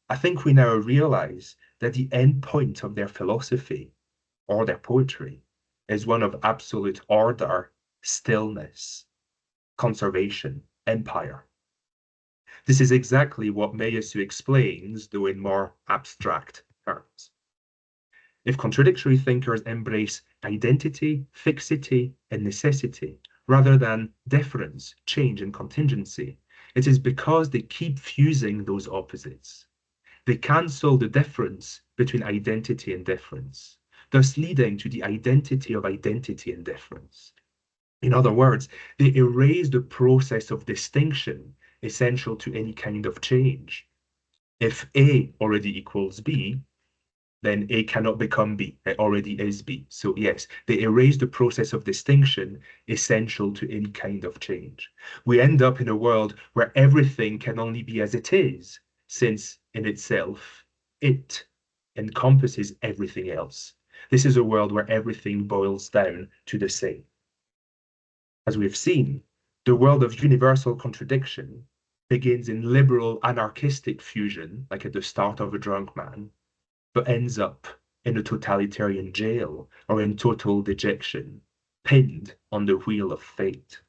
I think we now realize that the end point of their philosophy or their poetry is one of absolute order, stillness, conservation, empire. This is exactly what Meillassoux explains, though in more abstract terms. If contradictory thinkers embrace identity, fixity, and necessity, rather than difference, change, and contingency, it is because they keep fusing those opposites. They cancel the difference between identity and difference, thus leading to the identity of identity and difference. In other words, they erase the process of distinction essential to any kind of change. If A already equals B, then A cannot become B. It already is B. So yes, they erase the process of distinction essential to any kind of change. We end up in a world where everything can only be as it is, since in itself, it encompasses everything else. This is a world where everything boils down to the same. As we've seen, the world of universal contradiction begins in liberal anarchistic fusion, like at the start of A Drunk Man, but ends up in a totalitarian jail or in total dejection, pinned on the wheel of fate.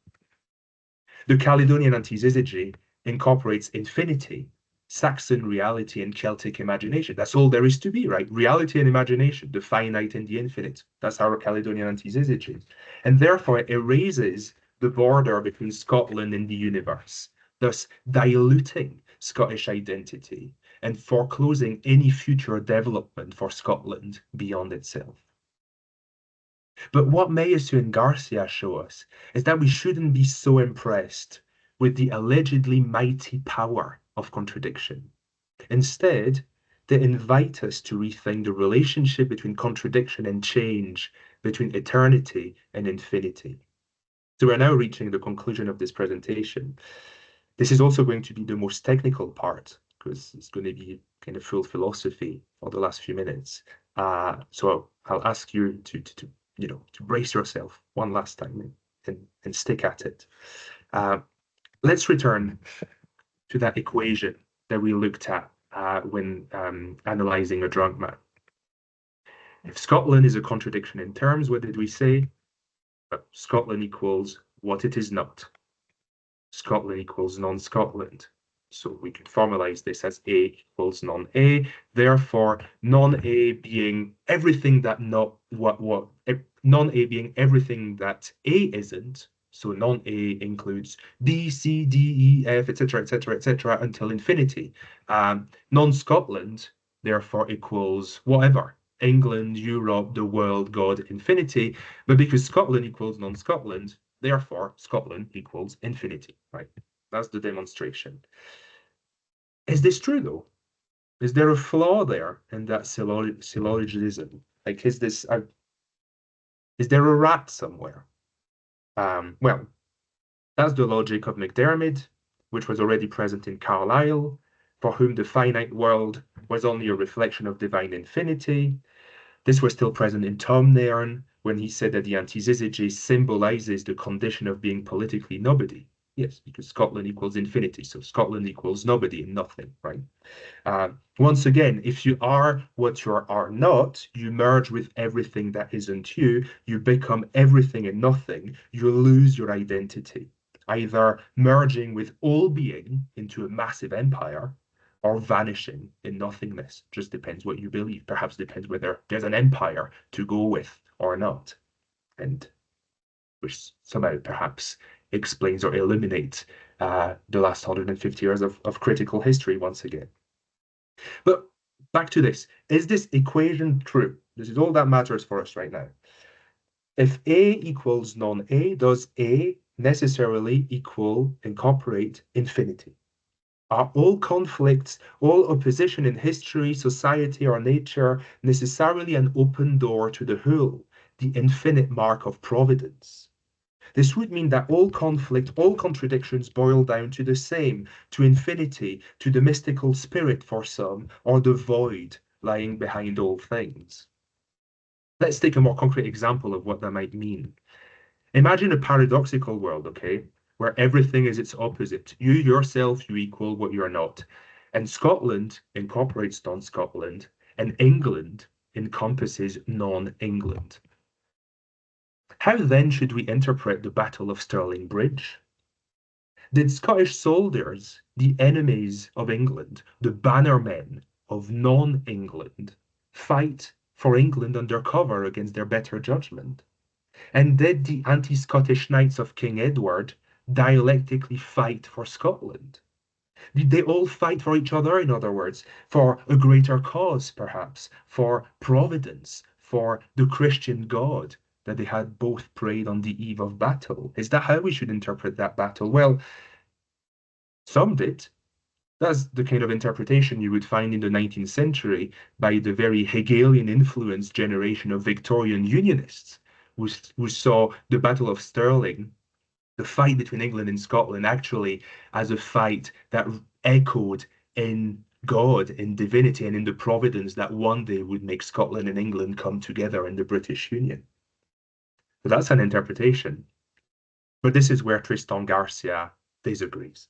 The Caledonian Antisyzygy incorporates infinity, Saxon reality, and Celtic imagination. That's all there is to be, right? Reality and imagination, the finite and the infinite. That's our Caledonian Antisyzygy. And therefore, it erases the border between Scotland and the universe, thus diluting Scottish identity and foreclosing any future development for Scotland beyond itself. But what Meillassoux and Garcia show us is that we shouldn't be so impressed with the allegedly mighty power of contradiction. Instead, they invite us to rethink the relationship between contradiction and change, between eternity and infinity. So we're now reaching the conclusion of this presentation. This is also going to be the most technical part, because it's going to be kind of full philosophy for the last few minutes. So I'll ask you to brace yourself one last time and stick at it. Let's return to that equation that we looked at when analyzing A Drunk Man. If Scotland is a contradiction in terms, what did we say? Scotland equals what it is not. Scotland equals non-Scotland. So we could formalize this as A equals non-A. Therefore, non-A being everything that non-A being everything that A isn't. So non-A includes B, C, D, E, F, etc., etc., etc., until infinity. Non-Scotland, therefore, equals whatever. England, Europe, the world, God, infinity. But because Scotland equals non-Scotland, therefore, Scotland equals infinity, right? That's the demonstration. Is this true, though? Is there a flaw there in that syllogism? Like, is there a rat somewhere? Well, that's the logic of MacDiarmid, which was already present in Carlyle, for whom the finite world was only a reflection of divine infinity. This was still present in Tom Nairn, when he said that the Antisyzygy symbolizes the condition of being politically nobody. Yes, because Scotland equals infinity, so Scotland equals nobody and nothing, right? Once again, if you are what you are not, you merge with everything that isn't you, you become everything and nothing, you lose your identity, either merging with all being into a massive empire, or vanishing in nothingness. Just depends what you believe. Perhaps depends whether there's an empire to go with or not, and which somehow perhaps explains or eliminates the last 150 years of critical history once again. But back to this. Is this equation true? This is all that matters for us right now. If A equals non-A, does A necessarily incorporate infinity? Are all conflicts, all opposition in history, society, or nature necessarily an open door to the whole, the infinite mark of providence? This would mean that all conflict, all contradictions boil down to the same, to infinity, to the mystical spirit for some, or the void lying behind all things. Let's take a more concrete example of what that might mean. Imagine a paradoxical world, okay, where everything is its opposite. You yourself, you equal what you are not. And Scotland incorporates non-Scotland, and England encompasses non-England. How then should we interpret the Battle of Stirling Bridge? Did Scottish soldiers, the enemies of England, the bannermen of non-England, fight for England under cover against their better judgment? And did the anti-Scottish knights of King Edward dialectically fight for Scotland? Did they all fight for each other, in other words, for a greater cause, perhaps, for providence, for the Christian God that they had both prayed on the eve of battle? Is that how we should interpret that battle? Well, some did. That's the kind of interpretation you would find in the 19th century by the very Hegelian influenced generation of Victorian Unionists, who saw the Battle of Stirling, the fight between England and Scotland, actually as a fight that echoed in God, in divinity, and in the providence that one day would make Scotland and England come together in the British Union. So that's an interpretation. But this is where Tristan Garcia disagrees.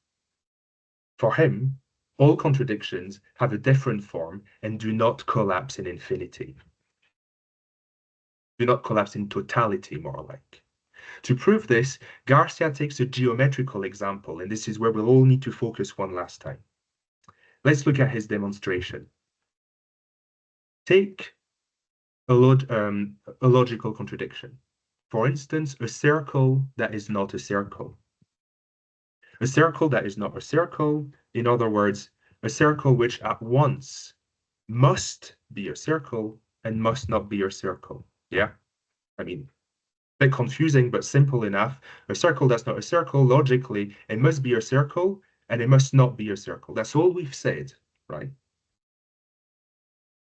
For him, all contradictions have a different form and do not collapse in infinity. Do not collapse in totality, more like. To prove this, Garcia takes a geometrical example, and this is where we'll all need to focus one last time. Let's look at his demonstration. Take a logical contradiction. For instance, a circle that is not a circle. A circle that is not a circle, in other words, a circle which at once must be a circle and must not be a circle. Yeah? I mean, a bit confusing, but simple enough. A circle that's not a circle, logically, it must be a circle and it must not be a circle. That's all we've said, right?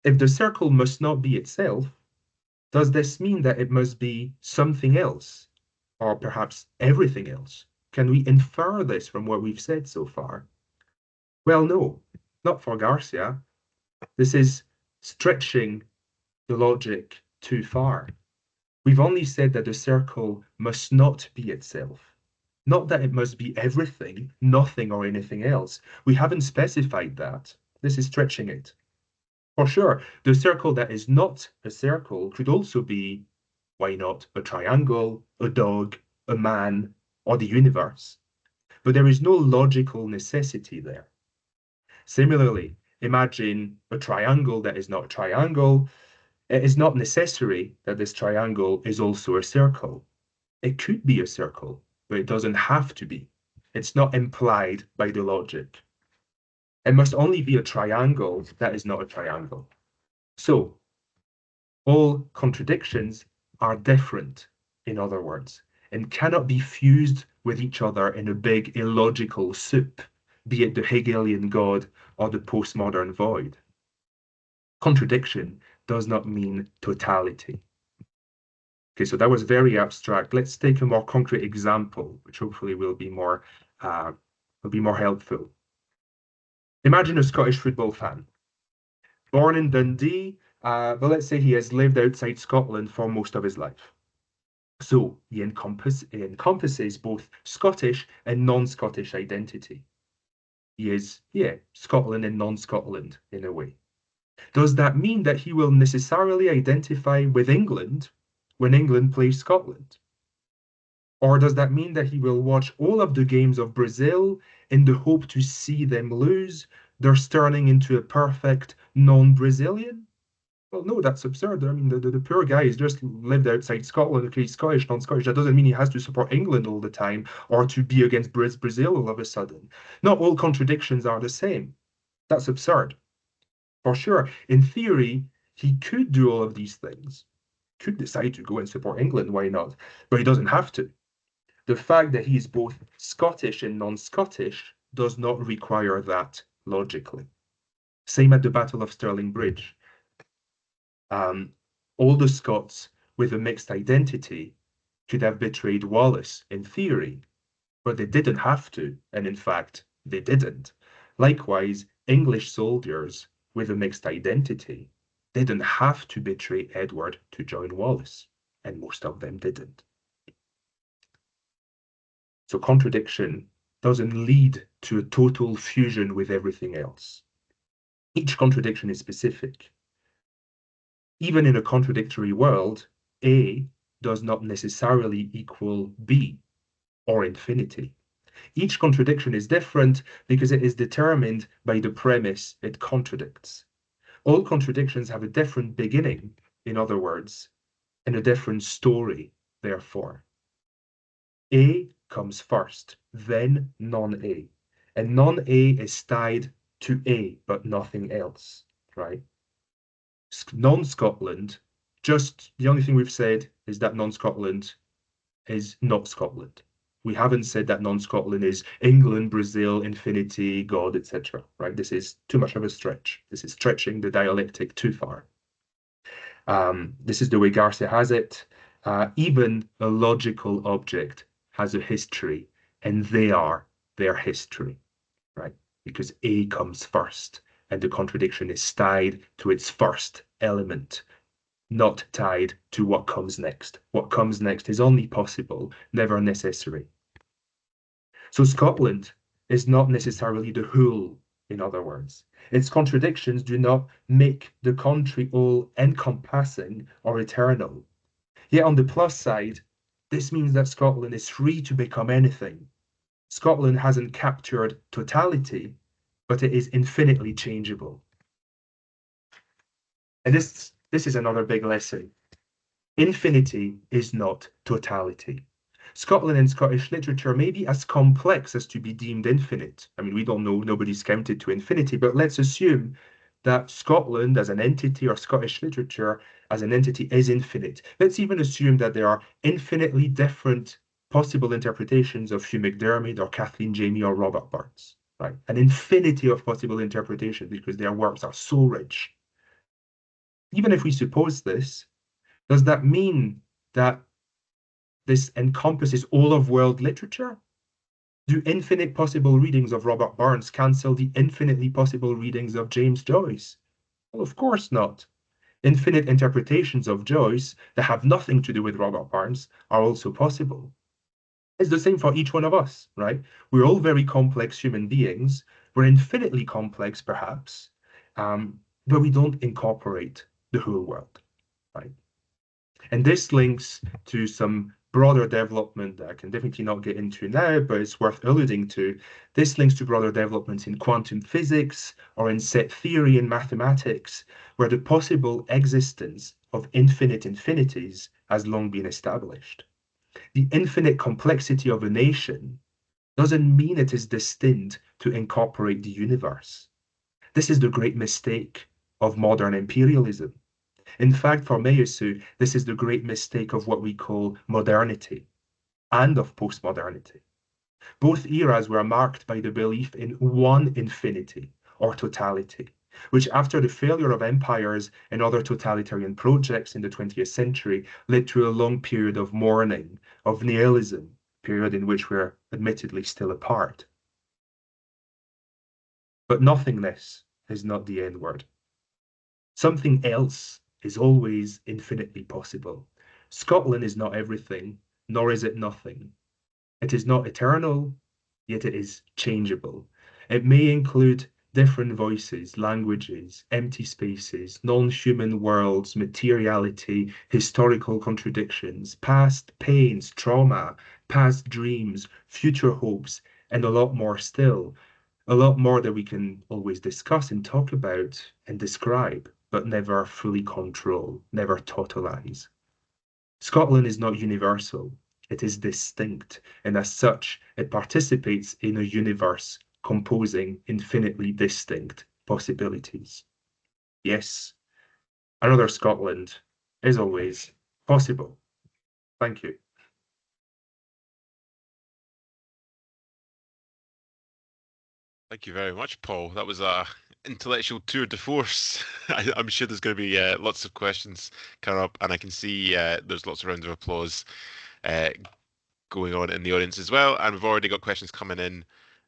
If the circle must not be itself, does this mean that it must be something else, or perhaps everything else? Can we infer this from what we've said so far? Well, no, not for Garcia. This is stretching the logic too far. We've only said that the circle must not be itself, not that it must be everything, nothing, or anything else. We haven't specified that. This is stretching it. For sure, the circle that is not a circle could also be, why not, a triangle, a dog, a man, or the universe. But there is no logical necessity there. Similarly, imagine a triangle that is not a triangle. It is not necessary that this triangle is also a circle. It could be a circle, but it doesn't have to be. It's not implied by the logic. It must only be a triangle that is not a triangle. So, all contradictions are different, in other words, and cannot be fused with each other in a big illogical soup, be it the Hegelian God or the postmodern void. Contradiction does not mean totality. Okay, so that was very abstract. Let's take a more concrete example, which hopefully will be more helpful. Imagine a Scottish football fan, born in Dundee, but let's say he has lived outside Scotland for most of his life. So he encompasses both Scottish and non-Scottish identity. He is, Scotland and non-Scotland in a way. Does that mean that he will necessarily identify with England when England plays Scotland? Or does that mean that he will watch all of the games of Brazil in the hope to see them lose, thus turning into a perfect non-Brazilian? Well, no, that's absurd. I mean, the poor guy has just lived outside Scotland. Okay, he's Scottish, non-Scottish. That doesn't mean he has to support England all the time or to be against Brazil all of a sudden. Not all contradictions are the same. That's absurd. For sure, in theory, he could do all of these things. Could decide to go and support England, why not? But he doesn't have to. The fact that he is both Scottish and non-Scottish does not require that logically. Same at the Battle of Stirling Bridge. All the Scots with a mixed identity could have betrayed Wallace in theory, but they didn't have to, and in fact, they didn't. Likewise, English soldiers with a mixed identity didn't have to betray Edward to join Wallace, and most of them didn't. So contradiction doesn't lead to a total fusion with everything else. Each contradiction is specific. Even in a contradictory world, A does not necessarily equal B or infinity. Each contradiction is different because it is determined by the premise it contradicts. All contradictions have a different beginning, in other words, and a different story, therefore. A comes first, then non-A. And non-A is tied to A, but nothing else, right? Non-Scotland, just the only thing we've said is that non-Scotland is not Scotland. We haven't said that non-Scotland is England, Brazil, infinity, God, etc. Right? This is too much of a stretch. This is stretching the dialectic too far. This is the way Garcia has it. Even a logical object has a history, and they are their history, right? Because A comes first, and the contradiction is tied to its first element, not tied to what comes next. What comes next is only possible, never necessary. So Scotland is not necessarily the whole, in other words. Its contradictions do not make the country all-encompassing or eternal. Yet on the plus side, this means that Scotland is free to become anything. Scotland hasn't captured totality, but it is infinitely changeable. And this is another big lesson. Infinity is not totality. Scotland and Scottish literature may be as complex as to be deemed infinite. I mean, we don't know, nobody's counted to infinity, but let's assume that Scotland as an entity or Scottish literature as an entity is infinite. Let's even assume that there are infinitely different possible interpretations of Hugh MacDiarmid or Kathleen Jamie or Robert Burns, right? An infinity of possible interpretations because their works are so rich. Even if we suppose this, does that mean that this encompasses all of world literature? Do infinite possible readings of Robert Burns cancel the infinitely possible readings of James Joyce? Well, of course not. Infinite interpretations of Joyce that have nothing to do with Robert Burns are also possible. It's the same for each one of us, right? We're all very complex human beings. We're infinitely complex, perhaps, but we don't incorporate the whole world, right? And this links to some broader development that I can definitely not get into now, but it's worth alluding to. This links to broader developments in quantum physics or in set theory in mathematics, where the possible existence of infinite infinities has long been established. The infinite complexity of a nation doesn't mean it is destined to incorporate the universe. This is the great mistake of modern imperialism. In fact, for Meillassoux, this is the great mistake of what we call modernity and of postmodernity. Both eras were marked by the belief in one infinity or totality, which after the failure of empires and other totalitarian projects in the 20th century led to a long period of mourning, of nihilism, period in which we're admittedly still apart. But nothingness is not the end word. Something else is always infinitely possible. Scotland is not everything, nor is it nothing. It is not eternal, yet it is changeable. It may include different voices, languages, empty spaces, non-human worlds, materiality, historical contradictions, past pains, trauma, past dreams, future hopes, and a lot more still. A lot more that we can always discuss and talk about and describe, but never fully control, never totalize. Scotland is not universal, it is distinct, and as such, it participates in a universe composing infinitely distinct possibilities. Yes, another Scotland is always possible. Thank you. Thank you very much, Paul. That was a intellectual tour de force. I'm sure there's going to be lots of questions coming up, and I can see there's lots of rounds of applause uh, going on in the audience as well. And we've already got questions coming in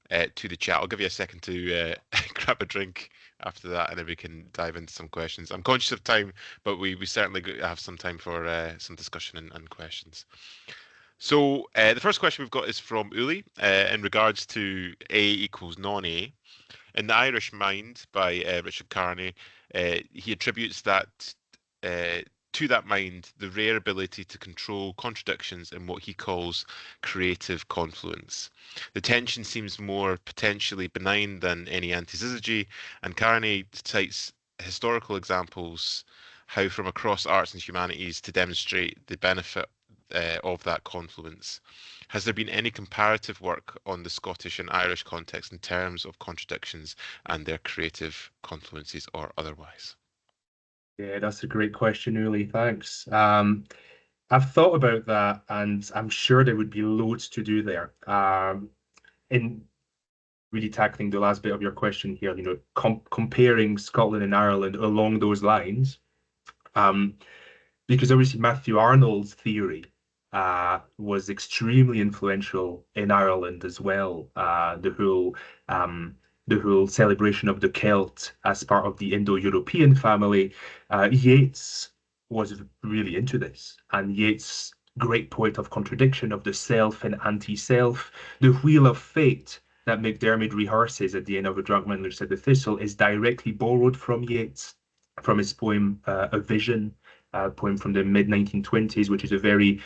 to the chat. I'll give you a second to grab a drink after that, and then we can dive into some questions. I'm conscious of time, but we certainly have some time for some discussion and questions. So the first question we've got is from Uli in regards to A equals non-A. In The Irish Mind by Richard Carney, he attributes that to that mind, the rare ability to control contradictions in what he calls creative confluence. The tension seems more potentially benign than any antisyzygy, and Carney cites historical examples how from across arts and humanities to demonstrate the benefit of that confluence. Has there been any comparative work on the Scottish and Irish context in terms of contradictions and their creative confluences or otherwise? Yeah, that's a great question, Uli. Thanks. I've thought about that, and I'm sure there would be loads to do there. In really tackling the last bit of your question here, comparing Scotland and Ireland along those lines, because obviously Matthew Arnold's theory was extremely influential in Ireland as well. The whole celebration of the Celt as part of the Indo-European family. Yeats was really into this, and Yeats, great poet of contradiction, of the self and anti-self, the wheel of fate that MacDiarmid rehearses at the end of A Drunk Man Looks at the Thistle is directly borrowed from Yeats, from his poem A Vision, a poem from the mid-1920s, which is a very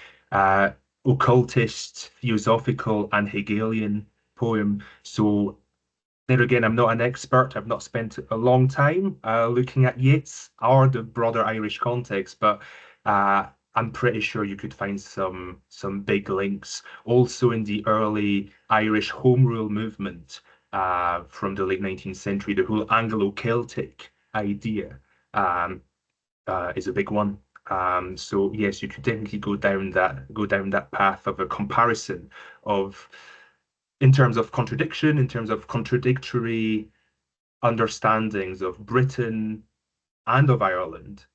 occultist, theosophical, and Hegelian poem. So there again, I'm not an expert. I've not spent a long time looking at Yeats or the broader Irish context, but I'm pretty sure you could find some big links. Also in the early Irish Home Rule movement from the late 19th century, the whole Anglo-Celtic idea is a big one. So yes, you could definitely go down that path of a comparison of, in terms of contradiction, in terms of contradictory understandings of Britain and of Ireland.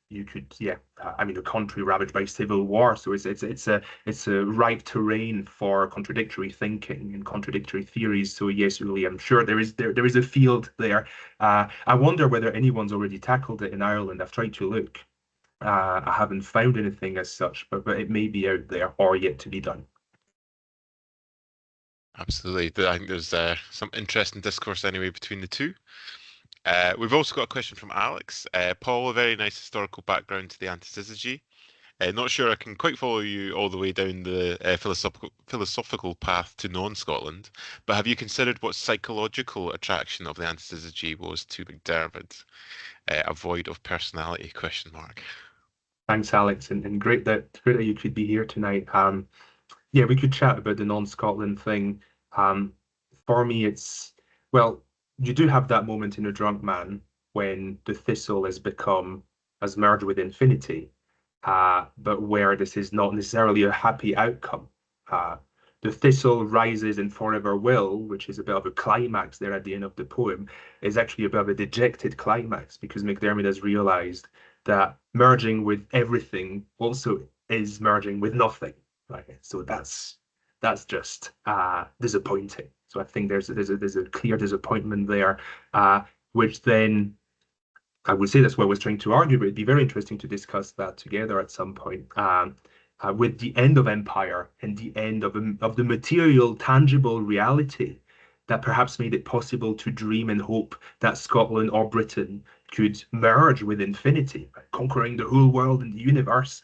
You could, yeah, I mean, a country ravaged by civil war, so it's a ripe terrain for contradictory thinking and contradictory theories. So yes, really, I'm sure there is a field there. I wonder whether anyone's already tackled it in Ireland. I've tried to look. I haven't found anything as such, but it may be out there or yet to be done. Absolutely. I think there's some interesting discourse anyway between the two. We've also got a question from Alex. Paul, a very nice historical background to the Antisyzygy. Not sure I can quite follow you all the way down the philosophical path to non-Scotland, but have you considered what psychological attraction of the Antisyzygy was to MacDiarmid? A void of personality, question mark. Thanks, Alex, and great that you could be here tonight. Yeah, we could chat about the non-Scotland thing. For me, it's, well, you do have that moment in A Drunk Man when the thistle has merged with infinity, but where this is not necessarily a happy outcome. The thistle rises and forever will, which is a bit of a climax there at the end of the poem, is actually a bit of a dejected climax because MacDiarmid has realized that merging with everything also is merging with nothing. Right. So that's just disappointing. So I think there's a clear disappointment there, which then I would say that's what I was trying to argue, but it'd be very interesting to discuss that together at some point. With the end of empire and the end of the material, tangible reality that perhaps made it possible to dream and hope that Scotland or Britain could merge with infinity, conquering the whole world and the universe.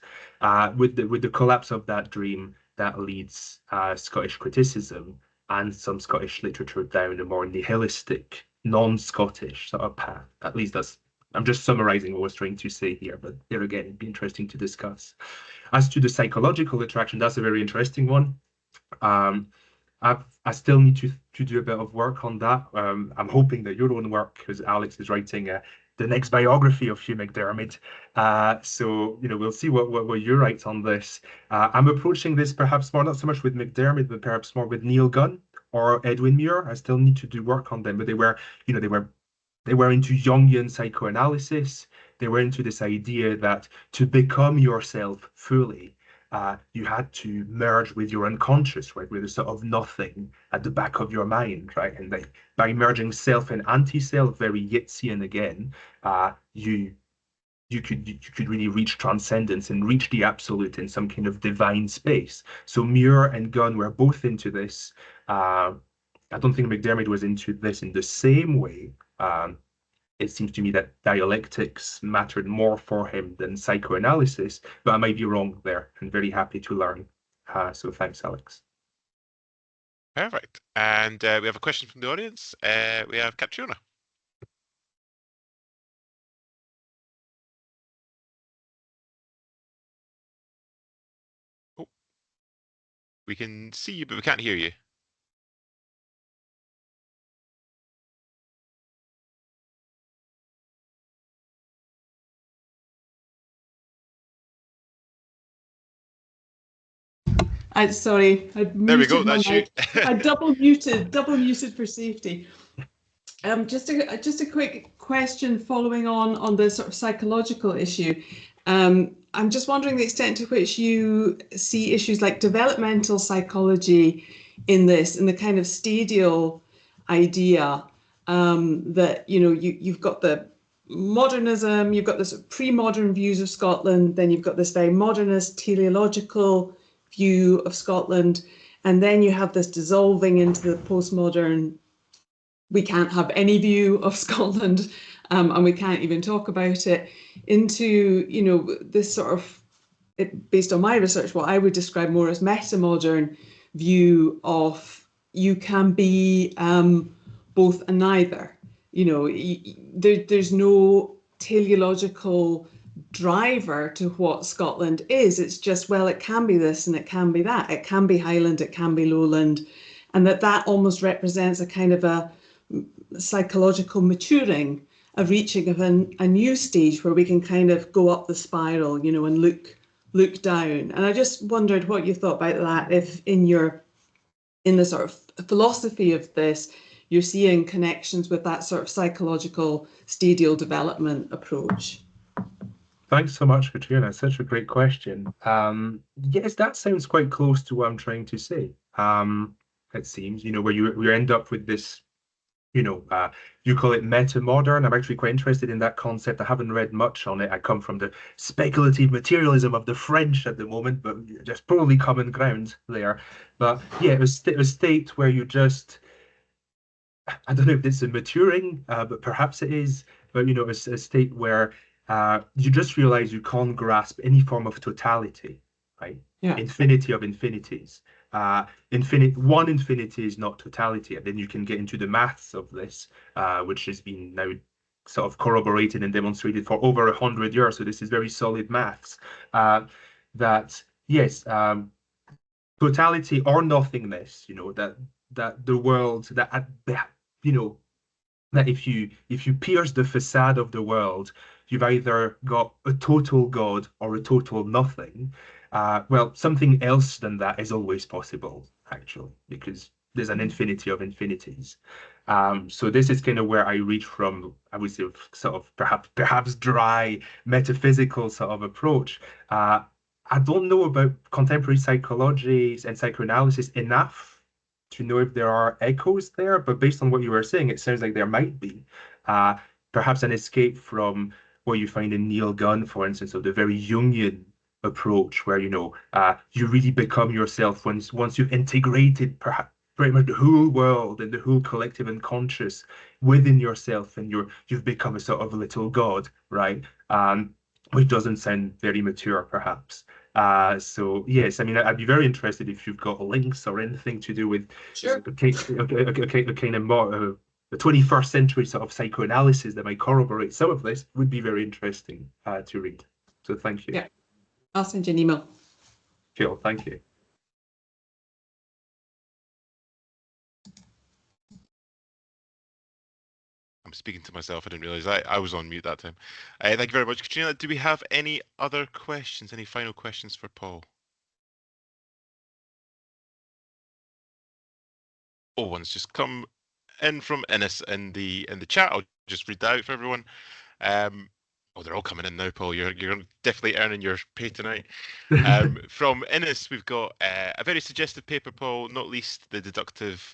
With the collapse of that dream, that leads Scottish criticism and some Scottish literature down a more nihilistic, non-Scottish sort of path. At least I'm just summarizing what I was trying to say here, but there again, it'd be interesting to discuss. As to the psychological attraction, that's a very interesting one. I still need to do a bit of work on that. I'm hoping that your own work, because Alex is writing the next biography of Hugh MacDiarmid. So we'll see what you write on this. I'm approaching this perhaps more not so much with MacDiarmid, but perhaps more with Neil Gunn or Edwin Muir. I still need to do work on them, but they were into Jungian psychoanalysis. They were into this idea that to become yourself fully, you had to merge with your unconscious, right, with a sort of nothing at the back of your mind, right? And by merging self and anti-self, very Yeatsian again, you could really reach transcendence and reach the absolute in some kind of divine space. So Muir and Gunn were both into this. I don't think MacDiarmid was into this in the same way. it seems to me that dialectics mattered more for him than psychoanalysis, but I might be wrong there, and very happy to learn. So thanks, Alex. Perfect. And we have a question from the audience. We have Catriona. Oh, we can see you, but we can't hear you. Sorry, I There we go. muted my That's mic. you. I double muted for safety. Just a quick question following on the sort of psychological issue. I'm just wondering the extent to which you see issues like developmental psychology in this, in the kind of stadial idea that, you know, you've got the modernism, you've got this pre-modern views of Scotland, then you've got this very modernist teleological view of Scotland, and then you have this dissolving into the postmodern, we can't have any view of Scotland, and we can't even talk about it, into, you know, this sort of, based on my research, what I would describe more as meta-modern view of you can be both and neither. You know, there's no teleological driver to what Scotland is. It's just, well, it can be this and it can be that. It can be Highland, it can be Lowland, and that almost represents a kind of a psychological maturing, a reaching of a new stage where we can kind of go up the spiral, you know, and look down. And I just wondered what you thought about that, if in the sort of philosophy of this, you're seeing connections with that sort of psychological stadial development approach. Thanks so much, Katrina. Such a great question. Yes, that sounds quite close to what I'm trying to say. It seems, you know, where you end up with this, you know, you call it meta-modern. I'm actually quite interested in that concept. I haven't read much on it. I come from the speculative materialism of the French at the moment, but just probably common ground there. But yeah, it was a state where you just, I don't know if it's a maturing, but perhaps it is. But you know, it's a state where you just realize you can't grasp any form of totality, right? Yeah. Infinity of infinities. One infinity is not totality, and then you can get into the maths of this, which has been now sort of corroborated and demonstrated for over 100 years. So this is very solid maths. That yes, totality or nothingness. You know, that the world, that you know, that if you pierce the facade of the world, you've either got a total God or a total nothing. Well, something else than that is always possible, actually, because there's an infinity of infinities. So this is kind of where I reach from, I would say, sort of perhaps dry metaphysical sort of approach. I don't know about contemporary psychology and psychoanalysis enough to know if there are echoes there, but based on what you were saying, it sounds like there might be. Perhaps an escape from what you find in Neil Gunn, for instance, of the very Jungian approach, where you know you really become yourself once you've integrated perhaps pretty much the whole world and the whole collective unconscious within yourself, and you've become a sort of little god, right? Which doesn't sound very mature, perhaps. So yes, I mean, I'd be very interested if you've got links or anything to do with Sure. a kind of more the 21st century sort of psychoanalysis that might corroborate some of this would be very interesting to read. So thank you. Yeah, I'll send you an email. Cool, thank you. I'm speaking to myself. I didn't realize I was on mute that time. Thank you very much, Katrina. Do we have any other questions? Any final questions for Paul? Oh, one's just come in from Innes in the chat. I'll just read that out for everyone. Oh, they're all coming in now, Paul. You're definitely earning your pay tonight. From Innes, we've got a very suggestive paper, Paul, not least the deductive.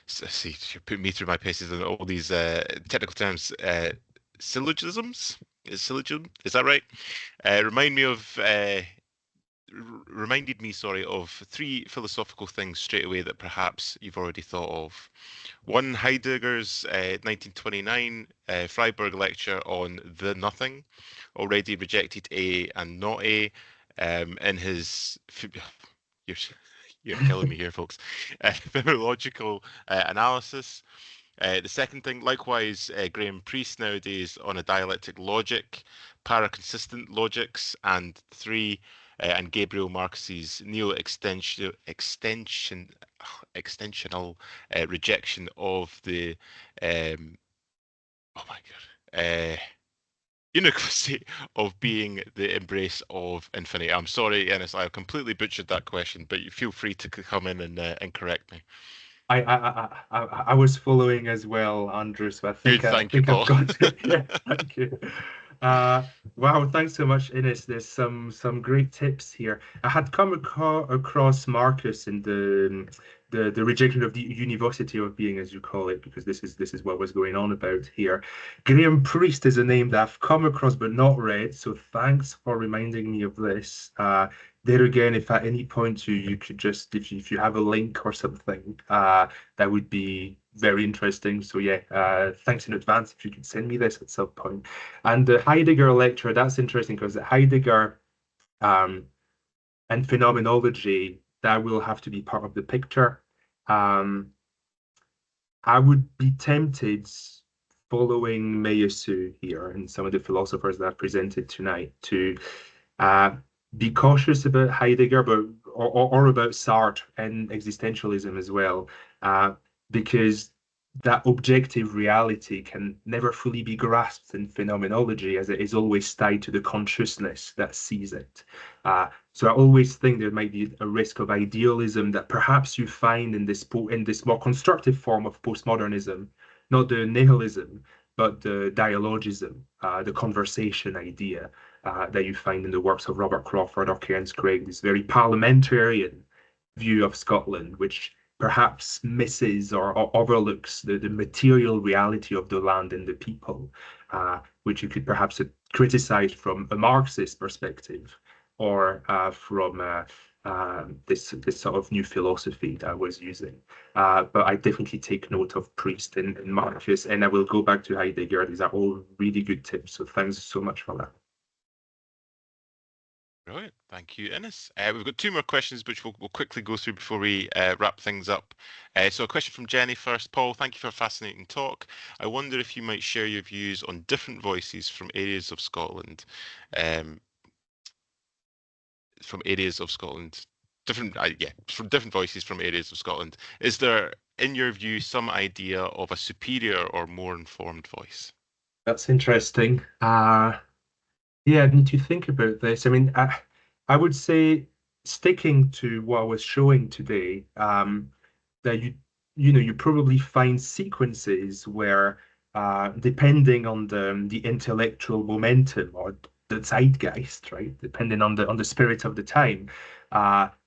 See, you're putting me through my paces and all these technical terms. Syllogisms? Is that right? Remind me of reminded me, sorry, of three philosophical things straight away that perhaps you've already thought of. One, Heidegger's 1929 Freiburg lecture on the nothing, already rejected A and not A, in his you're you're killing me here, folks. Phenomenological analysis. The second thing, likewise, Graham Priest nowadays on a dialectic logic, paraconsistent logics, and three, and Gabriel Marquis's extensional rejection of the oh my god uniqueness of being the embrace of infinity. I'm sorry, Ennis, I completely butchered that question, but you feel free to come in and correct me. I was following as well, Andrew. So Good, I thank you, think I've Paul. got it. Yeah, thank you. Wow, thanks so much, Ines. There's some great tips here. I had come across Marcus in the rejection of the university of being, as you call it, because this is what was going on about here. Graham Priest is a name that I've come across but not read, so thanks for reminding me of this. There again, if at any point you could just, if you have a link or something, that would be very interesting. So yeah, thanks in advance if you could send me this at some point. And the Heidegger lecture, that's interesting because Heidegger and phenomenology, that will have to be part of the picture. I would be tempted, following Meillassoux here and some of the philosophers that I've presented tonight, to be cautious about Heidegger, but or about Sartre and existentialism as well, because that objective reality can never fully be grasped in phenomenology, as it is always tied to the consciousness that sees it. So I always think there might be a risk of idealism that perhaps you find in this more constructive form of postmodernism, not the nihilism, but the dialogism, the conversation idea that you find in the works of Robert Crawford or Cairns Craig, this very parliamentarian view of Scotland, which perhaps misses or overlooks the material reality of the land and the people, which you could perhaps criticize from a Marxist perspective or from this sort of new philosophy that I was using. But I definitely take note of Priest and Marcus, and I will go back to Heidegger. These are all really good tips, so thanks so much for that. Brilliant. Thank you, Ennis. We've got two more questions, which we'll quickly go through before we wrap things up. So a question from Jenny first. Paul, thank you for a fascinating talk. I wonder if you might share your views on different voices from areas of Scotland. From different voices from areas of Scotland. Is there, in your view, some idea of a superior or more informed voice? That's interesting. Yeah, I need to think about this. I mean, I would say, sticking to what I was showing today, that you probably find sequences where, depending on the intellectual momentum or the zeitgeist, right, depending on the spirit of the time,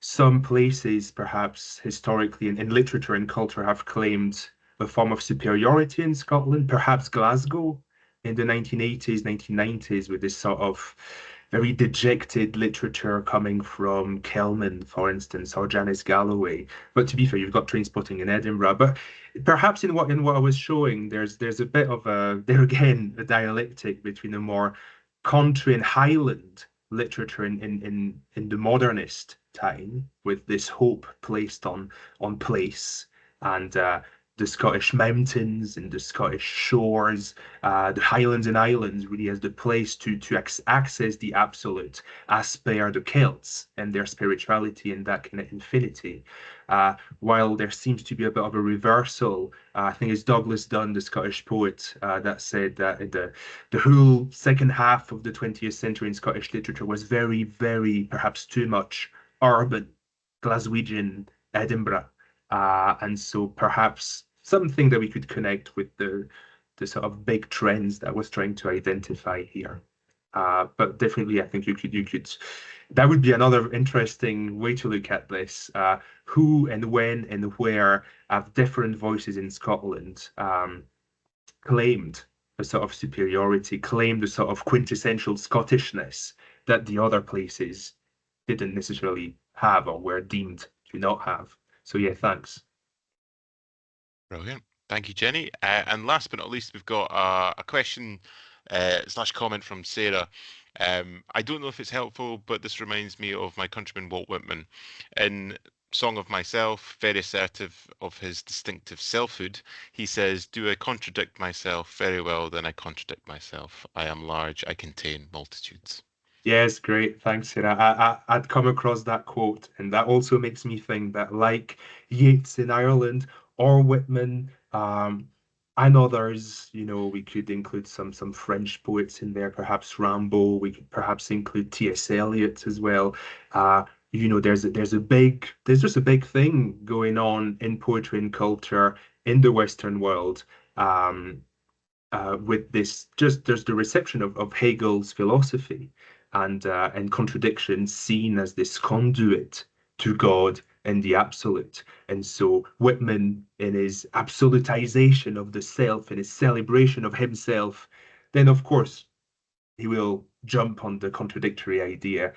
some places perhaps historically in literature and culture have claimed a form of superiority in Scotland, perhaps Glasgow in the 1980s, 1990s, with this sort of very dejected literature coming from Kelman, for instance, or Janice Galloway. But to be fair, you've got Trainspotting in Edinburgh. But perhaps in what I was showing, there's a bit of there again a dialectic between a more country and Highland literature in the modernist time, with this hope placed on place and the Scottish mountains and the Scottish shores, the Highlands and Islands really as the place to access the absolute, as per the Celts and their spirituality and that kind of infinity. While there seems to be a bit of a reversal, I think it's Douglas Dunn, the Scottish poet, that said that the whole second half of the 20th century in Scottish literature was very, very, perhaps too much urban, Glaswegian, Edinburgh. And so perhaps something that we could connect with the sort of big trends that I was trying to identify here. But definitely, I think you could that would be another interesting way to look at this. Who and when and where have different voices in Scotland claimed a sort of superiority, claimed a sort of quintessential Scottishness that the other places didn't necessarily have or were deemed to not have. So yeah, thanks. Brilliant. Thank you, Jenny. And last but not least, we've got a question slash comment from Sarah. I don't know if it's helpful, but this reminds me of my countryman Walt Whitman. In Song of Myself, very assertive of his distinctive selfhood, he says, "Do I contradict myself? Very well, then I contradict myself. I am large, I contain multitudes." Yes, great. Thanks, Sarah. I'd come across that quote, and that also makes me think that, like Yeats in Ireland or Whitman, and others, we could include some French poets in there, perhaps Rimbaud. We could perhaps include T.S. Eliot as well. There's just a big thing going on in poetry and culture in the Western world. With this, just there's the reception of Hegel's philosophy and contradictions seen as this conduit to God and the absolute. And so Whitman, in his absolutization of the self and his celebration of himself, then of course he will jump on the contradictory idea.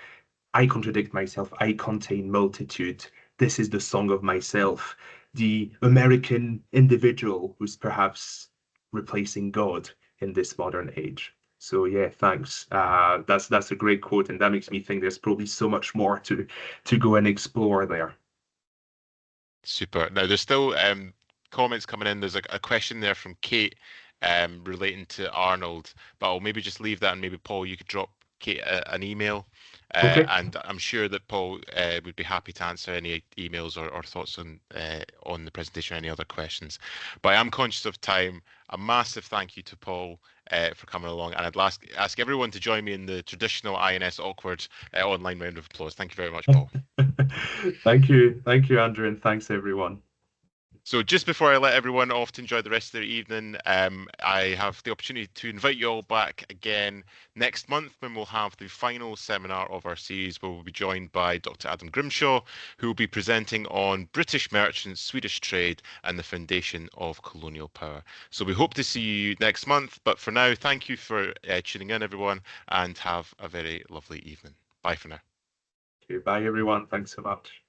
I contradict myself. I contain multitude. This is the song of myself. The American individual who's perhaps replacing God in this modern age. So yeah, thanks. That's a great quote, and that makes me think there's probably so much more to go and explore there. Super. Now, there's still comments coming in. There's a question there from Kate relating to Arnold, but I'll maybe just leave that, and maybe Paul, you could drop Kate an email. Okay. And I'm sure that Paul would be happy to answer any emails or thoughts on the presentation or any other questions. But I am conscious of time. A massive thank you to Paul for coming along, and I'd ask everyone to join me in the traditional INS awkward online round of applause. Thank you very much, Paul. Thank you, Andrew, and thanks everyone. So just before I let everyone off to enjoy the rest of their evening, I have the opportunity to invite you all back again next month when we'll have the final seminar of our series, where we'll be joined by Dr. Adam Grimshaw, who will be presenting on British merchants, Swedish trade, and the foundation of colonial power. So we hope to see you next month. But for now, thank you for tuning in, everyone, and have a very lovely evening. Bye for now. Okay, bye, everyone. Thanks so much.